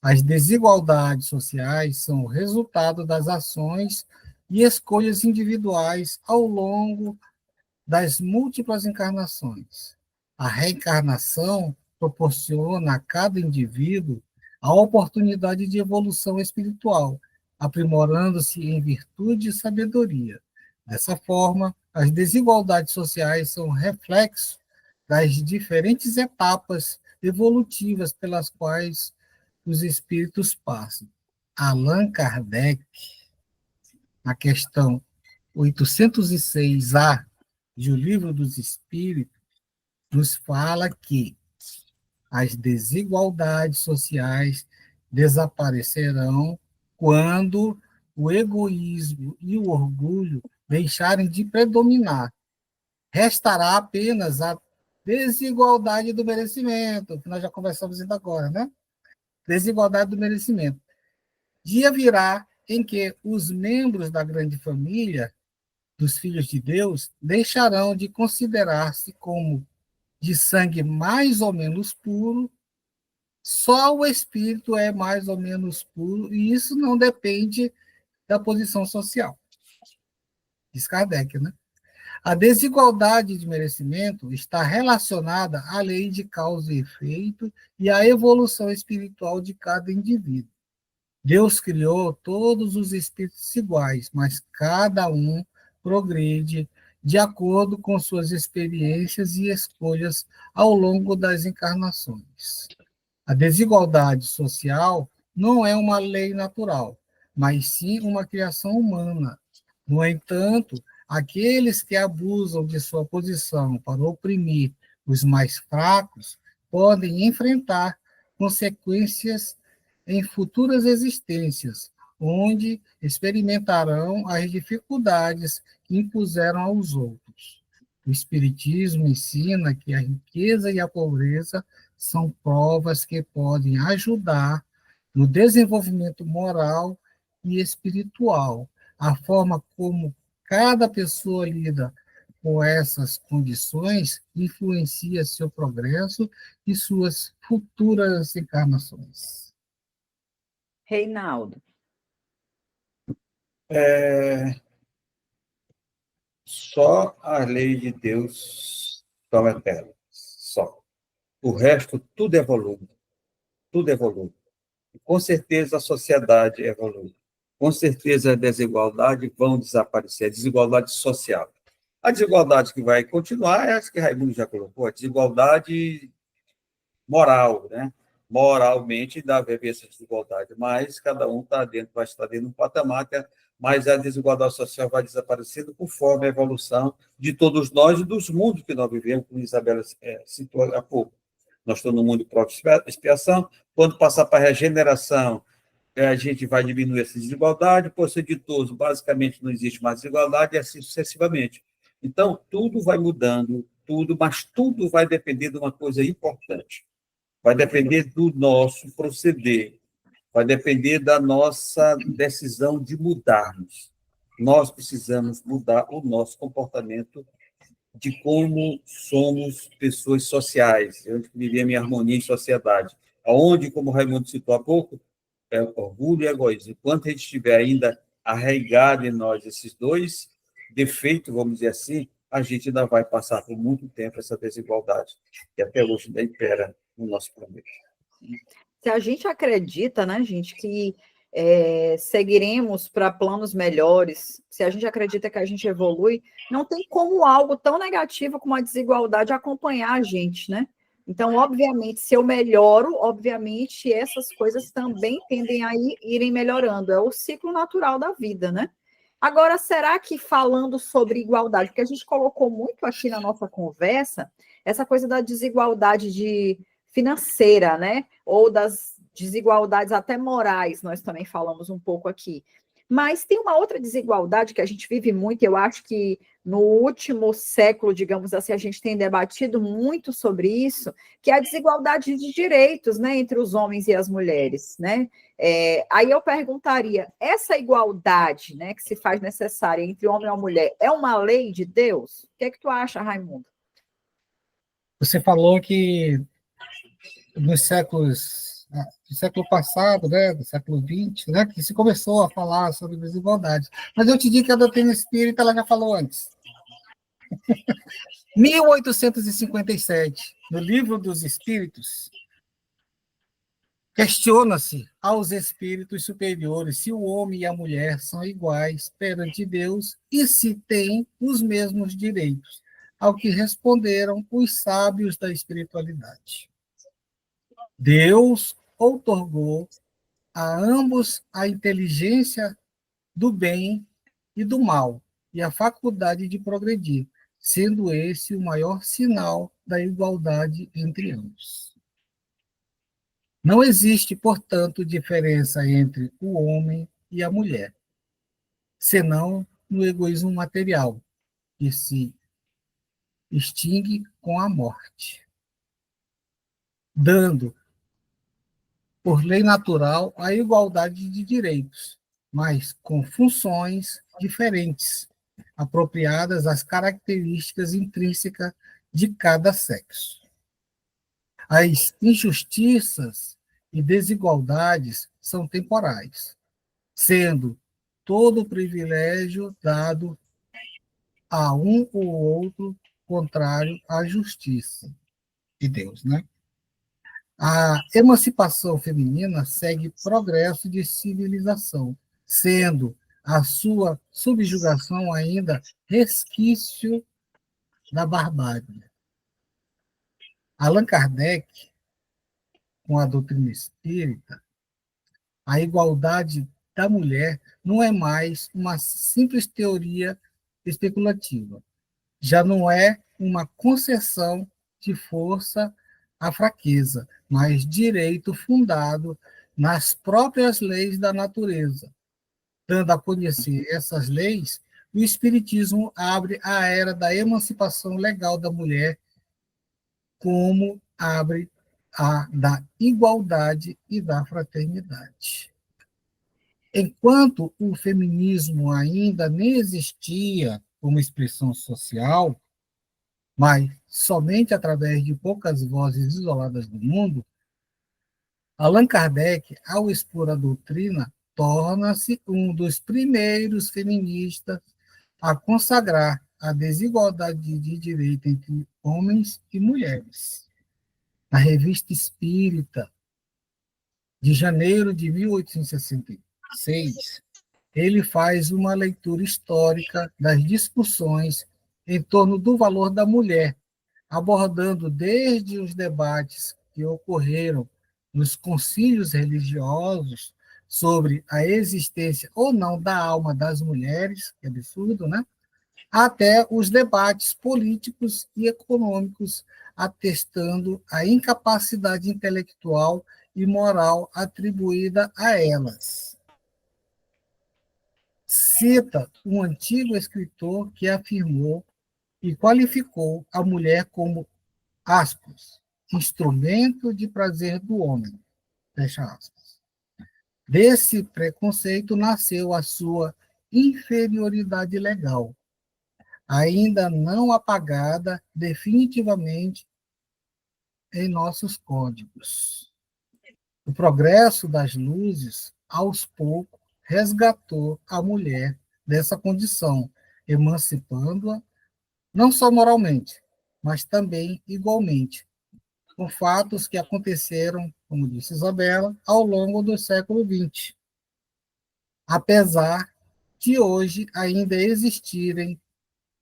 As desigualdades sociais são o resultado das ações e escolhas individuais ao longo das múltiplas encarnações. A reencarnação proporciona a cada indivíduo a oportunidade de evolução espiritual, aprimorando-se em virtude e sabedoria. Dessa forma, as desigualdades sociais são reflexo das diferentes etapas evolutivas pelas quais os espíritos passam. Allan Kardec, na questão 806A de O Livro dos Espíritos, nos fala que as desigualdades sociais desaparecerão quando o egoísmo e o orgulho deixarem de predominar. Restará apenas a desigualdade do merecimento, que nós já conversamos ainda agora, né? Desigualdade do merecimento. Dia virá em que os membros da grande família dos filhos de Deus deixarão de considerar-se como de sangue mais ou menos puro, só o espírito é mais ou menos puro, e isso não depende da posição social. Diz Kardec, né? A desigualdade de merecimento está relacionada à lei de causa e efeito e à evolução espiritual de cada indivíduo. Deus criou todos os espíritos iguais, mas cada um progride de acordo com suas experiências e escolhas ao longo das encarnações. A desigualdade social não é uma lei natural, mas sim uma criação humana. No entanto, aqueles que abusam de sua posição para oprimir os mais fracos podem enfrentar consequências em futuras existências, onde experimentarão as dificuldades que impuseram aos outros. O Espiritismo ensina que a riqueza e a pobreza são provas que podem ajudar no desenvolvimento moral e espiritual. A forma como cada pessoa lida com essas condições influencia seu progresso e suas futuras encarnações. Reinaldo. Só a lei de Deus são eternas. Só. O resto, tudo evolui. Tudo evolui. Com certeza a sociedade evolui. Com certeza a desigualdade vão desaparecer, a desigualdade social. A desigualdade que vai continuar é essa que Raimundo já colocou, a desigualdade moral, né? Moralmente dá a ver essa desigualdade, mas cada um vai estar dentro de um patamar, mas a desigualdade social vai desaparecendo conforme a evolução de todos nós e dos mundos que nós vivemos, como Isabela citou há pouco. Nós estamos no mundo de prova e expiação, quando passar para a regeneração, a gente vai diminuir essa desigualdade, por ser ditoso, basicamente não existe mais desigualdade, e assim sucessivamente. Então, tudo vai mudando, mas tudo vai depender de uma coisa importante. Vai depender do nosso proceder, vai depender da nossa decisão de mudarmos. Nós precisamos mudar o nosso comportamento de como somos pessoas sociais, onde vivemos em harmonia em sociedade. Onde, como o Raimundo citou há pouco, é orgulho e egoísmo. Enquanto a gente estiver ainda arraigado em nós esses dois defeitos, vamos dizer assim, a gente ainda vai passar por muito tempo essa desigualdade, que até hoje ainda impera no nosso planeta. Se a gente acredita, né, gente, que seguiremos para planos melhores, se a gente acredita que a gente evolui, não tem como algo tão negativo como a desigualdade acompanhar a gente, né? Então, obviamente, se eu melhoro, obviamente, essas coisas também tendem a irem melhorando. É o ciclo natural da vida, né? Agora, será que falando sobre igualdade, porque a gente colocou muito aqui na nossa conversa, essa coisa da desigualdade financeira, né? Ou das desigualdades até morais, nós também falamos um pouco aqui. Mas tem uma outra desigualdade que a gente vive muito, eu acho que no último século, digamos assim, a gente tem debatido muito sobre isso, que é a desigualdade de direitos, né, entre os homens e as mulheres, né? Aí eu perguntaria, essa igualdade, né, que se faz necessária entre homem e mulher, é uma lei de Deus? O que é que tu acha, Raimundo? Você falou que nos do século passado, né, do século XX, né, que se começou a falar sobre desigualdade. Mas eu te digo que a doutrina espírita ela já falou antes. 1857, no Livro dos Espíritos, questiona-se aos espíritos superiores se o homem e a mulher são iguais perante Deus e se têm os mesmos direitos, ao que responderam os sábios da espiritualidade. Deus outorgou a ambos a inteligência do bem e do mal e a faculdade de progredir, sendo esse o maior sinal da igualdade entre ambos. Não existe, portanto, diferença entre o homem e a mulher, senão no egoísmo material, que se extingue com a morte, dando, por lei natural, a igualdade de direitos, mas com funções diferentes, apropriadas às características intrínsecas de cada sexo. As injustiças e desigualdades são temporais, sendo todo o privilégio dado a um ou outro contrário à justiça de Deus, né? A emancipação feminina segue progresso de civilização, sendo a sua subjugação ainda resquício da barbárie. Allan Kardec, com a doutrina espírita, a igualdade da mulher não é mais uma simples teoria especulativa. Já não é uma concessão de força à fraqueza, mas direito fundado nas próprias leis da natureza. Dando a conhecer essas leis, o Espiritismo abre a era da emancipação legal da mulher, como abre a da igualdade e da fraternidade. Enquanto o feminismo ainda nem existia como expressão social, mas somente através de poucas vozes isoladas do mundo, Allan Kardec, ao expor a doutrina, torna-se um dos primeiros feministas a consagrar a desigualdade de direito entre homens e mulheres. Na Revista Espírita, de janeiro de 1866, ele faz uma leitura histórica das discussões em torno do valor da mulher, abordando desde os debates que ocorreram nos concílios religiosos sobre a existência ou não da alma das mulheres, que absurdo, né? Até os debates políticos e econômicos, atestando a incapacidade intelectual e moral atribuída a elas. Cita um antigo escritor que afirmou e qualificou a mulher como, aspas, instrumento de prazer do homem, fecha aspas. Desse preconceito nasceu a sua inferioridade legal, ainda não apagada definitivamente em nossos códigos. O progresso das luzes, aos poucos, resgatou a mulher dessa condição, emancipando-a não só moralmente, mas também igualmente, com fatos que aconteceram, como disse Isabela, ao longo do século XX. Apesar de hoje ainda existirem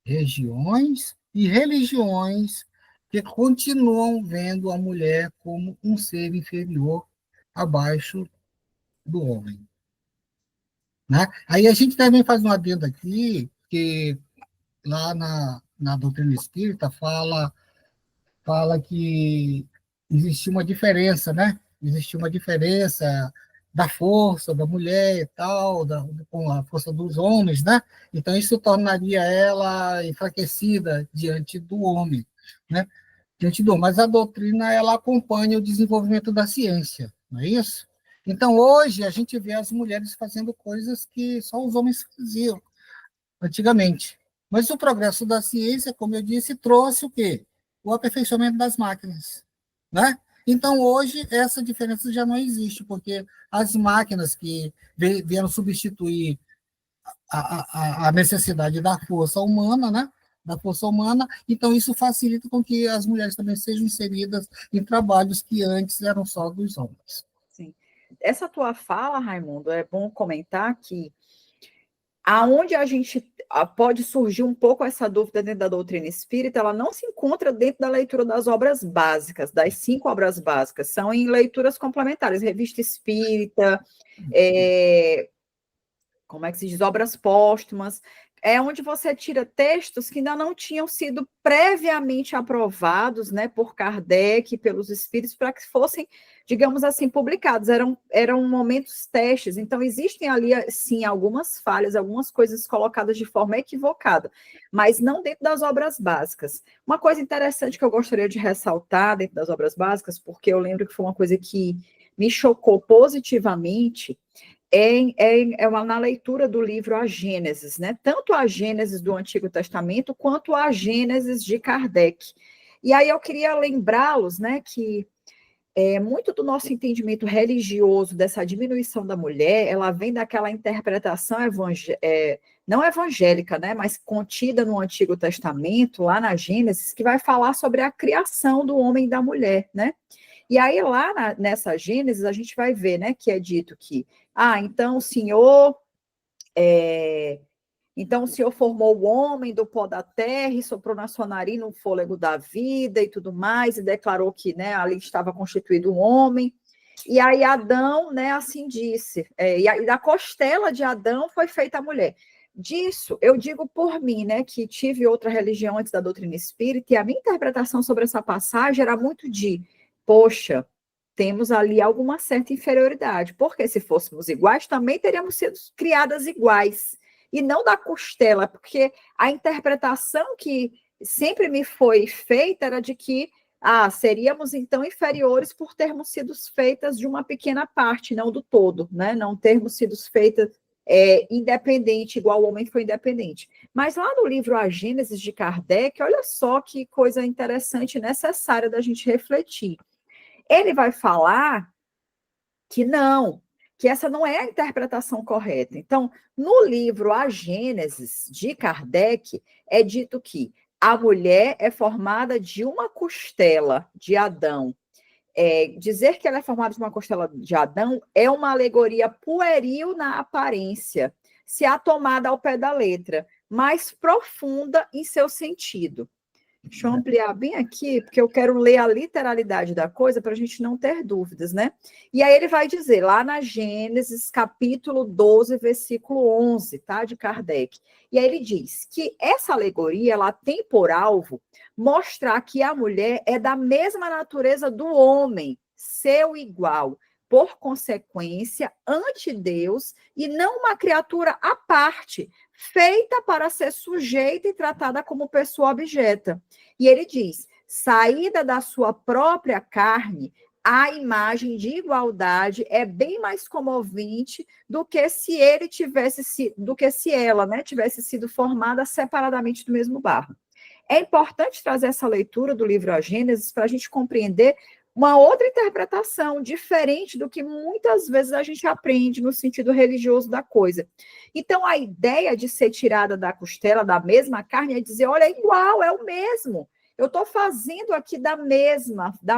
regiões e religiões que continuam vendo a mulher como um ser inferior abaixo do homem. Né? Aí a gente também faz um adendo aqui, que lá na doutrina espírita fala que existia uma diferença, né? Existia uma diferença da força da mulher e tal, com a força dos homens, né? Então, isso tornaria ela enfraquecida diante do homem, né? Mas a doutrina, ela acompanha o desenvolvimento da ciência, não é isso? Então, hoje, a gente vê as mulheres fazendo coisas que só os homens faziam antigamente. Mas o progresso da ciência, como eu disse, trouxe o quê? O aperfeiçoamento das máquinas, né? Então, hoje, essa diferença já não existe, porque as máquinas que vieram substituir a necessidade da força humana, né? da força humana, então isso facilita com que as mulheres também sejam inseridas em trabalhos que antes eram só dos homens. Sim. Essa tua fala, Raimundo, é bom comentar que aonde a gente pode surgir um pouco essa dúvida dentro da doutrina espírita, ela não se encontra dentro da leitura das obras básicas, das 5 obras básicas, são em leituras complementares, revista espírita, como é que se diz, obras póstumas, é onde você tira textos que ainda não tinham sido previamente aprovados, né, por Kardec, pelos espíritos, para que fossem, digamos assim, publicados. Eram momentos testes, então existem ali, sim, algumas falhas, algumas coisas colocadas de forma equivocada, mas não dentro das obras básicas. Uma coisa interessante que eu gostaria de ressaltar dentro das obras básicas, porque eu lembro que foi uma coisa que me chocou positivamente, na leitura do livro A Gênesis, né? Tanto a Gênesis do Antigo Testamento quanto a Gênesis de Kardec. E aí eu queria lembrá-los, né, que muito do nosso entendimento religioso dessa diminuição da mulher, ela vem daquela interpretação não evangélica, né, mas contida no Antigo Testamento, lá na Gênesis, que vai falar sobre a criação do homem e da mulher, né? E aí, lá nessa Gênesis, a gente vai ver, né, que é dito que, então o Senhor formou o homem do pó da terra e soprou na sua narina o fôlego da vida e tudo mais, e declarou que, né, ali estava constituído um homem. E aí Adão, né, assim disse, e da costela de Adão foi feita a mulher. Disso, eu digo por mim, né, que tive outra religião antes da doutrina espírita, e a minha interpretação sobre essa passagem era muito poxa, temos ali alguma certa inferioridade, porque se fôssemos iguais, também teríamos sido criadas iguais, e não da costela, porque a interpretação que sempre me foi feita era de que seríamos então inferiores por termos sido feitas de uma pequena parte, não do todo, né? Não termos sido feitas independente, igual o homem foi independente. Mas lá no livro A Gênesis de Kardec, olha só que coisa interessante e necessária da gente refletir. Ele vai falar que não, que essa não é a interpretação correta. Então, no livro A Gênesis de Kardec, é dito que a mulher é formada de uma costela de Adão. Dizer que ela é formada de uma costela de Adão é uma alegoria pueril na aparência, se a tomada ao pé da letra, mais profunda em seu sentido. Deixa eu ampliar bem aqui, porque eu quero ler a literalidade da coisa para a gente não ter dúvidas, né? E aí ele vai dizer, lá na Gênesis, capítulo 12, versículo 11, tá? De Kardec. E aí ele diz que essa alegoria, ela tem por alvo mostrar que a mulher é da mesma natureza do homem, seu igual, por consequência, ante Deus, e não uma criatura à parte, feita para ser sujeita e tratada como pessoa objeta. E ele diz, saída da sua própria carne, a imagem de igualdade é bem mais comovente do que se ela, né, tivesse sido formada separadamente do mesmo barro. É importante trazer essa leitura do livro A Gênesis para a gente compreender uma outra interpretação, diferente do que muitas vezes a gente aprende no sentido religioso da coisa. Então, a ideia de ser tirada da costela, da mesma carne, é dizer, olha, é igual, é o mesmo. Eu estou fazendo aqui da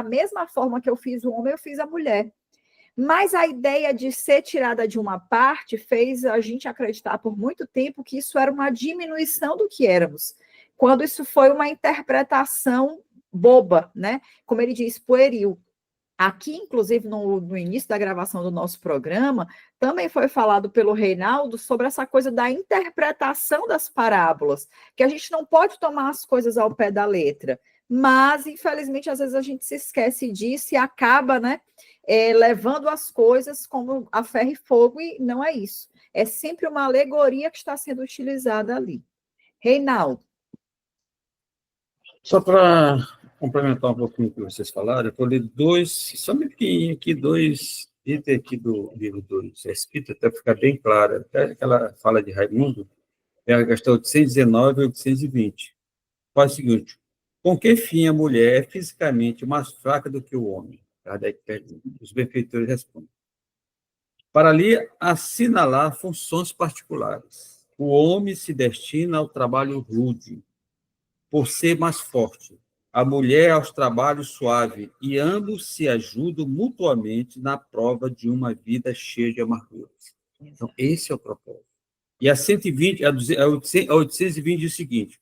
mesma forma que eu fiz o homem, eu fiz a mulher. Mas a ideia de ser tirada de uma parte fez a gente acreditar por muito tempo que isso era uma diminuição do que éramos, quando isso foi uma interpretação boba, né? Como ele diz, pueril. Aqui, inclusive, no início da gravação do nosso programa, também foi falado pelo Reinaldo sobre essa coisa da interpretação das parábolas, que a gente não pode tomar as coisas ao pé da letra, mas, infelizmente, às vezes a gente se esquece disso e acaba, né, levando as coisas como a ferro e fogo, e não é isso. É sempre uma alegoria que está sendo utilizada ali. Reinaldo. Só para complementar um pouquinho o que vocês falaram, eu vou ler só um pouquinho aqui, dois itens aqui do livro do Espírito, até ficar bem claro. Até aquela fala de Raimundo, é a questão 819 e 820. Faz o seguinte, com que fim a mulher é fisicamente mais fraca do que o homem? Kardec pergunta. Os benfeitores respondem. Para ali assinalar funções particulares. O homem se destina ao trabalho rude, por ser mais forte, a mulher aos trabalhos suaves, e ambos se ajudam mutuamente na prova de uma vida cheia de amarguras. Então, esse é o propósito. E a 120, a 820 diz o seguinte: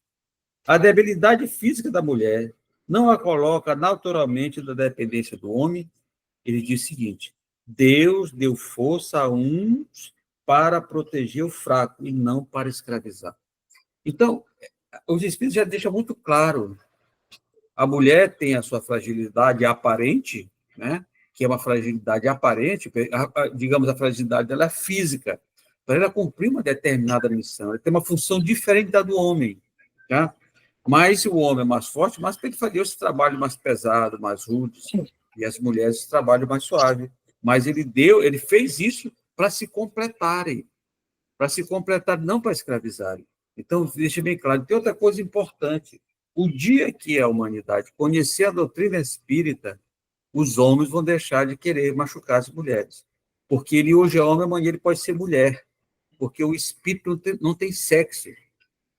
a debilidade física da mulher não a coloca naturalmente na dependência do homem. Ele diz o seguinte: Deus deu força a uns para proteger o fraco e não para escravizar. Então, os Espíritos já deixam muito claro: a mulher tem a sua fragilidade aparente, né? Que é uma fragilidade aparente, digamos, a fragilidade dela é física, para ela cumprir uma determinada missão. Ela tem uma função diferente da do homem. Tá? Mas se o homem é mais forte, mas tem que fazer esse trabalho mais pesado, mais rude, e as mulheres esse trabalho mais suave. Mas ele fez isso para se completarem, não para escravizarem. Então, deixa bem claro. Tem outra coisa importante. O dia que a humanidade conhecer a doutrina espírita, os homens vão deixar de querer machucar as mulheres. Porque ele hoje é homem, amanhã ele pode ser mulher. Porque o espírito não tem sexo.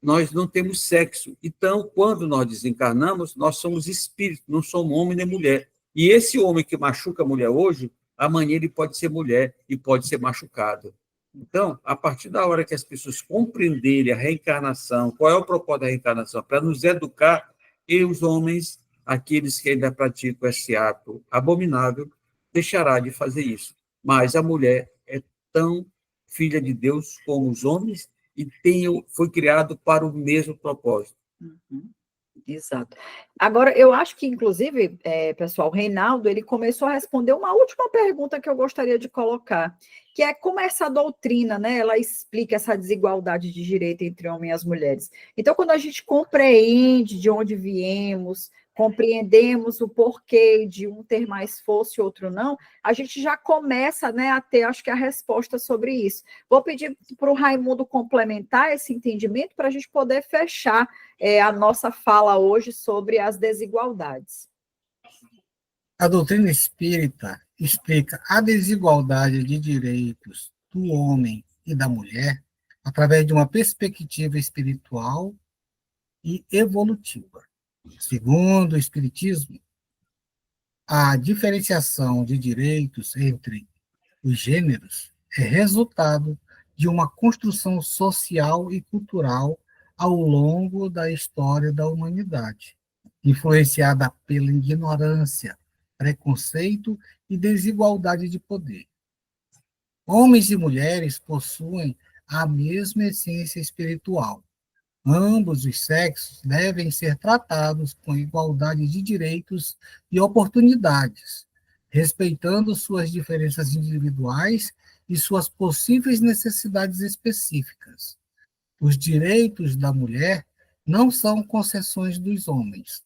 Nós não temos sexo. Então, quando nós desencarnamos, nós somos espírito, não somos homem nem mulher. E esse homem que machuca a mulher hoje, amanhã ele pode ser mulher e pode ser machucado. Então, a partir da hora que as pessoas compreenderem a reencarnação, qual é o propósito da reencarnação? Para nos educar, e os homens, aqueles que ainda praticam esse ato abominável, deixará de fazer isso. Mas a mulher é tão filha de Deus como os homens e foi criado para o mesmo propósito. Uhum. Exato. Agora, eu acho que, inclusive, pessoal, o Reinaldo, ele começou a responder uma última pergunta que eu gostaria de colocar, que é como essa doutrina, né, ela explica essa desigualdade de direito entre homens e as mulheres. Então, quando a gente compreende de onde viemos, compreendemos o porquê de um ter mais força e outro não, a gente já começa, né, a ter, acho que, a resposta sobre isso. Vou pedir para o Raimundo complementar esse entendimento para a gente poder fechar a nossa fala hoje sobre as desigualdades. A doutrina espírita explica a desigualdade de direitos do homem e da mulher através de uma perspectiva espiritual e evolutiva. Segundo o Espiritismo, a diferenciação de direitos entre os gêneros é resultado de uma construção social e cultural ao longo da história da humanidade, influenciada pela ignorância, preconceito e desigualdade de poder. Homens e mulheres possuem a mesma essência espiritual. Ambos os sexos devem ser tratados com igualdade de direitos e oportunidades, respeitando suas diferenças individuais e suas possíveis necessidades específicas. Os direitos da mulher não são concessões dos homens,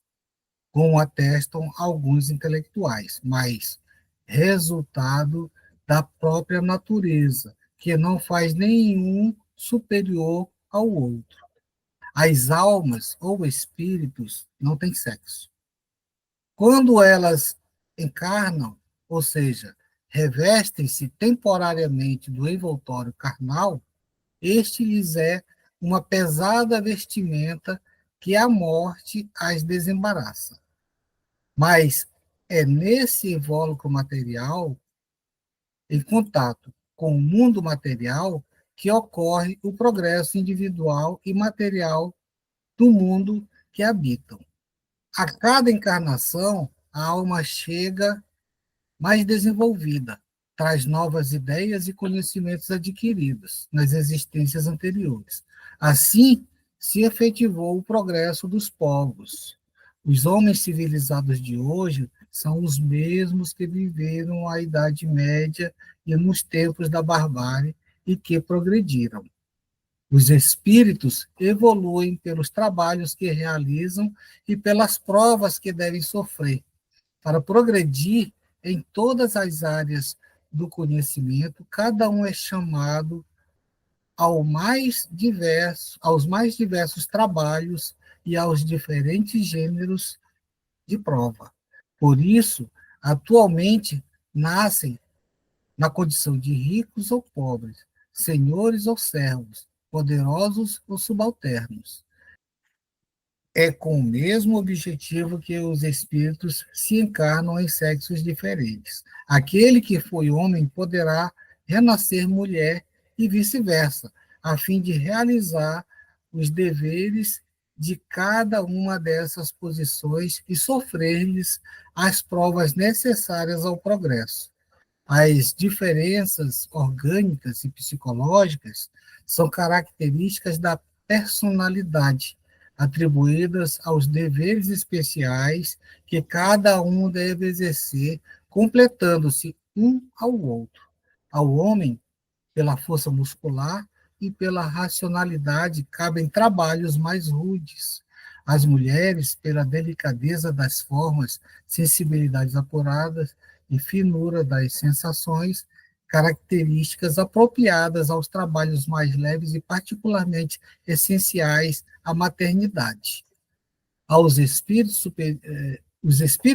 como atestam alguns intelectuais, mas resultado da própria natureza, que não faz nenhum superior ao outro. As almas ou espíritos não têm sexo. Quando elas encarnam, ou seja, revestem-se temporariamente do envoltório carnal, este lhes é uma pesada vestimenta que a morte as desembaraça. Mas é nesse invólucro material, em contato com o mundo material, que ocorre o progresso individual e material do mundo que habitam. A cada encarnação, a alma chega mais desenvolvida, traz novas ideias e conhecimentos adquiridos nas existências anteriores. Assim, se efetivou o progresso dos povos. Os homens civilizados de hoje são os mesmos que viveram a Idade Média e nos tempos da barbárie e que progrediram. Os espíritos evoluem pelos trabalhos que realizam e pelas provas que devem sofrer. Para progredir em todas as áreas do conhecimento, cada um é chamado aos mais diversos trabalhos e aos diferentes gêneros de prova. Por isso, atualmente, nascem na condição de ricos ou pobres, senhores ou servos, poderosos ou subalternos. é com o mesmo objetivo que os espíritos se encarnam em sexos diferentes. Aquele que foi homem poderá renascer mulher e vice-versa, a fim de realizar os deveres de cada uma dessas posições e sofrer-lhes as provas necessárias ao progresso. As diferenças orgânicas e psicológicas são características da personalidade, atribuídas aos deveres especiais que cada um deve exercer, completando-se um ao outro. Ao homem, pela força muscular e pela racionalidade, cabem trabalhos mais rudes. As mulheres, pela delicadeza das formas, sensibilidades apuradas e finura das sensações, características apropriadas aos trabalhos mais leves e particularmente essenciais à maternidade. Os espíritos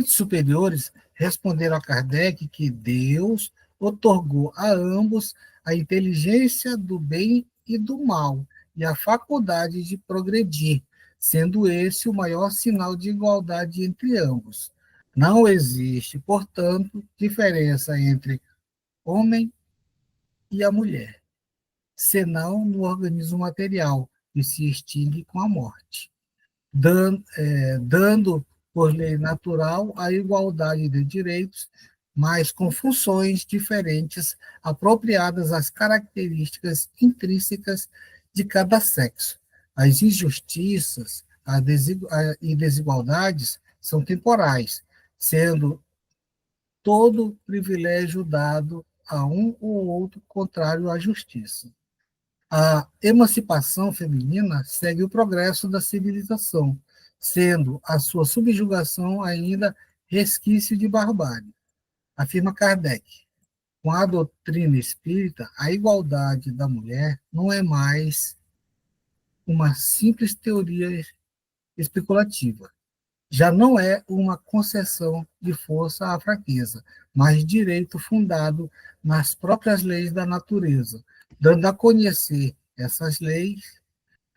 superiores responderam a Kardec que Deus otorgou a ambos a inteligência do bem e do mal e a faculdade de progredir, sendo esse o maior sinal de igualdade entre ambos. Não existe, portanto, diferença entre homem e a mulher, senão no organismo material, que se extingue com a morte, dando por lei natural a igualdade de direitos, mas com funções diferentes apropriadas às características intrínsecas de cada sexo. As injustiças e desigualdades são temporais, sendo todo privilégio dado a um ou outro contrário à justiça. A emancipação feminina segue o progresso da civilização, sendo a sua subjugação ainda resquício de barbárie. Afirma Kardec. Com a doutrina espírita, a igualdade da mulher não é mais uma simples teoria especulativa. Já não é uma concessão de força à fraqueza, mas direito fundado nas próprias leis da natureza. Dando a conhecer essas leis,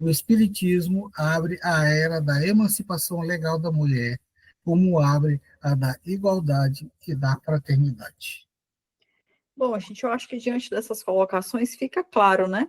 o Espiritismo abre a era da emancipação legal da mulher, como abre a da igualdade e da fraternidade. Bom, gente, eu acho que diante dessas colocações fica claro, né?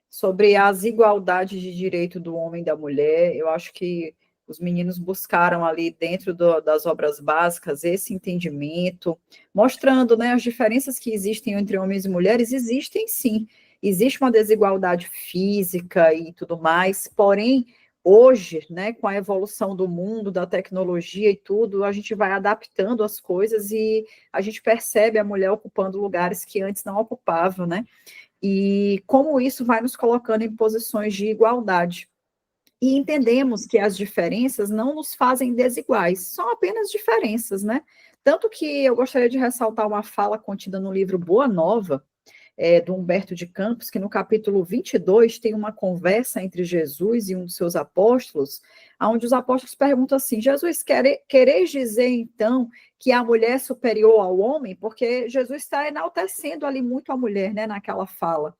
Sobre as igualdades de direito do homem e da mulher. Eu acho que os meninos buscaram ali dentro das obras básicas esse entendimento, mostrando, né, as diferenças que existem entre homens e mulheres. Existem sim, existe uma desigualdade física e tudo mais, porém, hoje, né, com a evolução do mundo, da tecnologia e tudo, a gente vai adaptando as coisas e a gente percebe a mulher ocupando lugares que antes não ocupava, né? E como isso vai nos colocando em posições de igualdade. E entendemos que as diferenças não nos fazem desiguais, são apenas diferenças, né? Tanto que eu gostaria de ressaltar uma fala contida no livro Boa Nova, do Humberto de Campos, que no capítulo 22 tem uma conversa entre Jesus e um dos seus apóstolos, onde os apóstolos perguntam assim: Jesus, quereis dizer então que a mulher é superior ao homem? Porque Jesus está enaltecendo ali muito a mulher, né, naquela fala.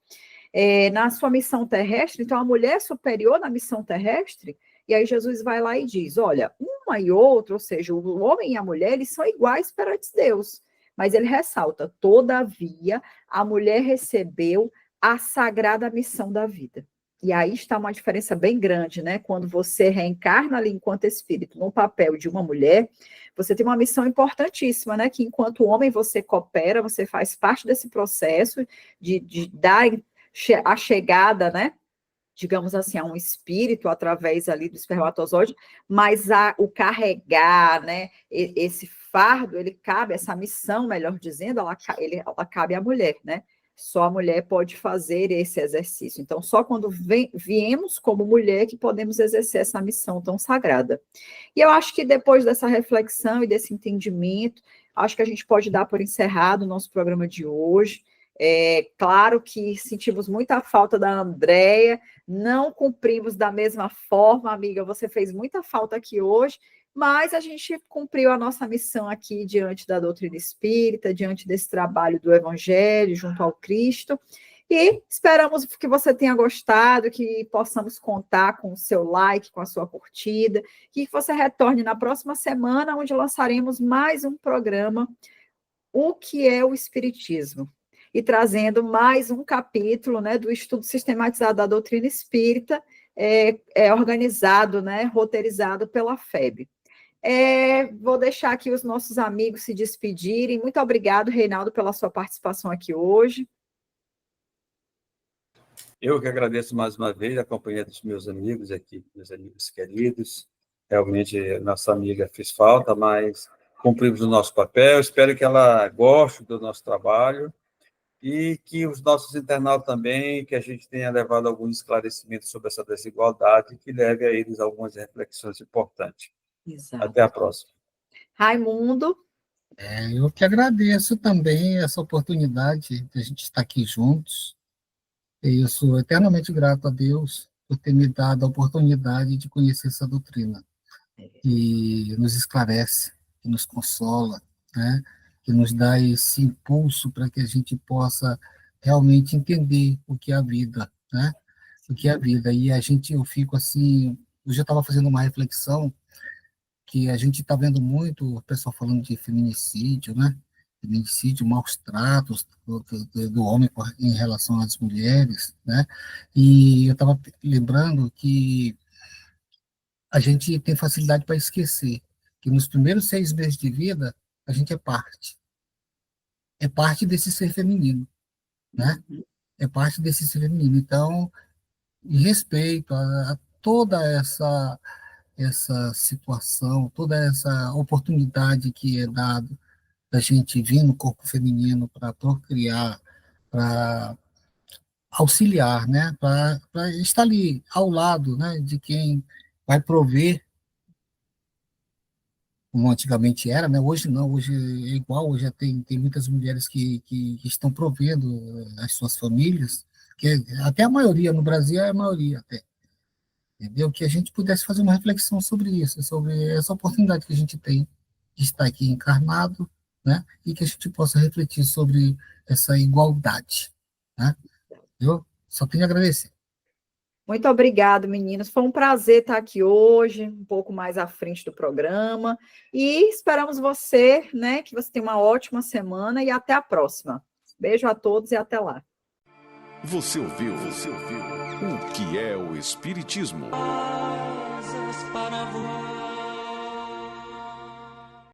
Na sua missão terrestre, então a mulher é superior na missão terrestre? E aí Jesus vai lá e diz: olha, uma e outra, ou seja, o homem e a mulher, eles são iguais perante Deus. Mas ele ressalta: todavia, a mulher recebeu a sagrada missão da vida. E aí está uma diferença bem grande, né? Quando você reencarna ali enquanto espírito no papel de uma mulher, você tem uma missão importantíssima, né? Que enquanto homem você coopera, você faz parte desse processo de dar a chegada, né? Digamos assim, a um espírito através ali do espermatozoide, mas o carregar, né, esse fardo, ele cabe, essa missão, melhor dizendo, ela cabe à mulher, né? Só a mulher pode fazer esse exercício. Então, só quando viemos como mulher que podemos exercer essa missão tão sagrada. E eu acho que depois dessa reflexão e desse entendimento, acho que a gente pode dar por encerrado o nosso programa de hoje. Claro que sentimos muita falta da Andréia, não cumprimos da mesma forma, amiga, você fez muita falta aqui hoje, mas a gente cumpriu a nossa missão aqui diante da doutrina espírita, diante desse trabalho do Evangelho, junto ao Cristo, E esperamos que você tenha gostado, que possamos contar com o seu like, com a sua curtida, que você retorne na próxima semana, onde lançaremos mais um programa, O que é o Espiritismo? E trazendo mais um capítulo, né, do estudo sistematizado da doutrina espírita, organizado, né, roteirizado pela FEB. Vou deixar aqui os nossos amigos se despedirem. Muito obrigado, Reinaldo, pela sua participação aqui hoje. Eu que agradeço mais uma vez a companhia dos meus amigos aqui, meus amigos queridos. Realmente, nossa amiga fez falta, mas cumprimos o nosso papel. Espero que ela goste do nosso trabalho e que os nossos internautas também, que a gente tenha levado algum esclarecimento sobre essa desigualdade, que leve a eles algumas reflexões importantes. Exato. Até a próxima. Raimundo. Eu que agradeço também essa oportunidade de a gente estar aqui juntos. E eu sou eternamente grato a Deus por ter me dado a oportunidade de conhecer essa doutrina, que nos esclarece, que nos consola, né? Que nos dá esse impulso para que a gente possa realmente entender o que é a vida, né? O que é a vida. E eu fico assim, hoje eu estava fazendo uma reflexão que a gente está vendo muito o pessoal falando de feminicídio, né? Feminicídio, maus tratos do homem em relação às mulheres, né? E eu estava lembrando que a gente tem facilidade para esquecer que nos primeiros 6 meses de vida a gente é parte desse ser feminino, né? É parte desse ser feminino. Então, em respeito a toda essa situação, toda essa oportunidade que é dada da gente vir no corpo feminino para procriar, para auxiliar, né? Para estar ali ao lado, né? De quem vai prover, como antigamente era, né? Hoje não, hoje é igual, hoje tem muitas mulheres que estão provendo as suas famílias, que até a maioria, no Brasil é a maioria até, entendeu? Que a gente pudesse fazer uma reflexão sobre isso, sobre essa oportunidade que a gente tem de estar aqui encarnado, né? E que a gente possa refletir sobre essa igualdade, né? Eu só tenho a agradecer. Muito obrigado, meninos. Foi um prazer estar aqui hoje, um pouco mais à frente do programa. E esperamos você, né? Que você tenha uma ótima semana e até a próxima. Beijo a todos e até lá. Você ouviu o que é o Espiritismo? Asas para voar.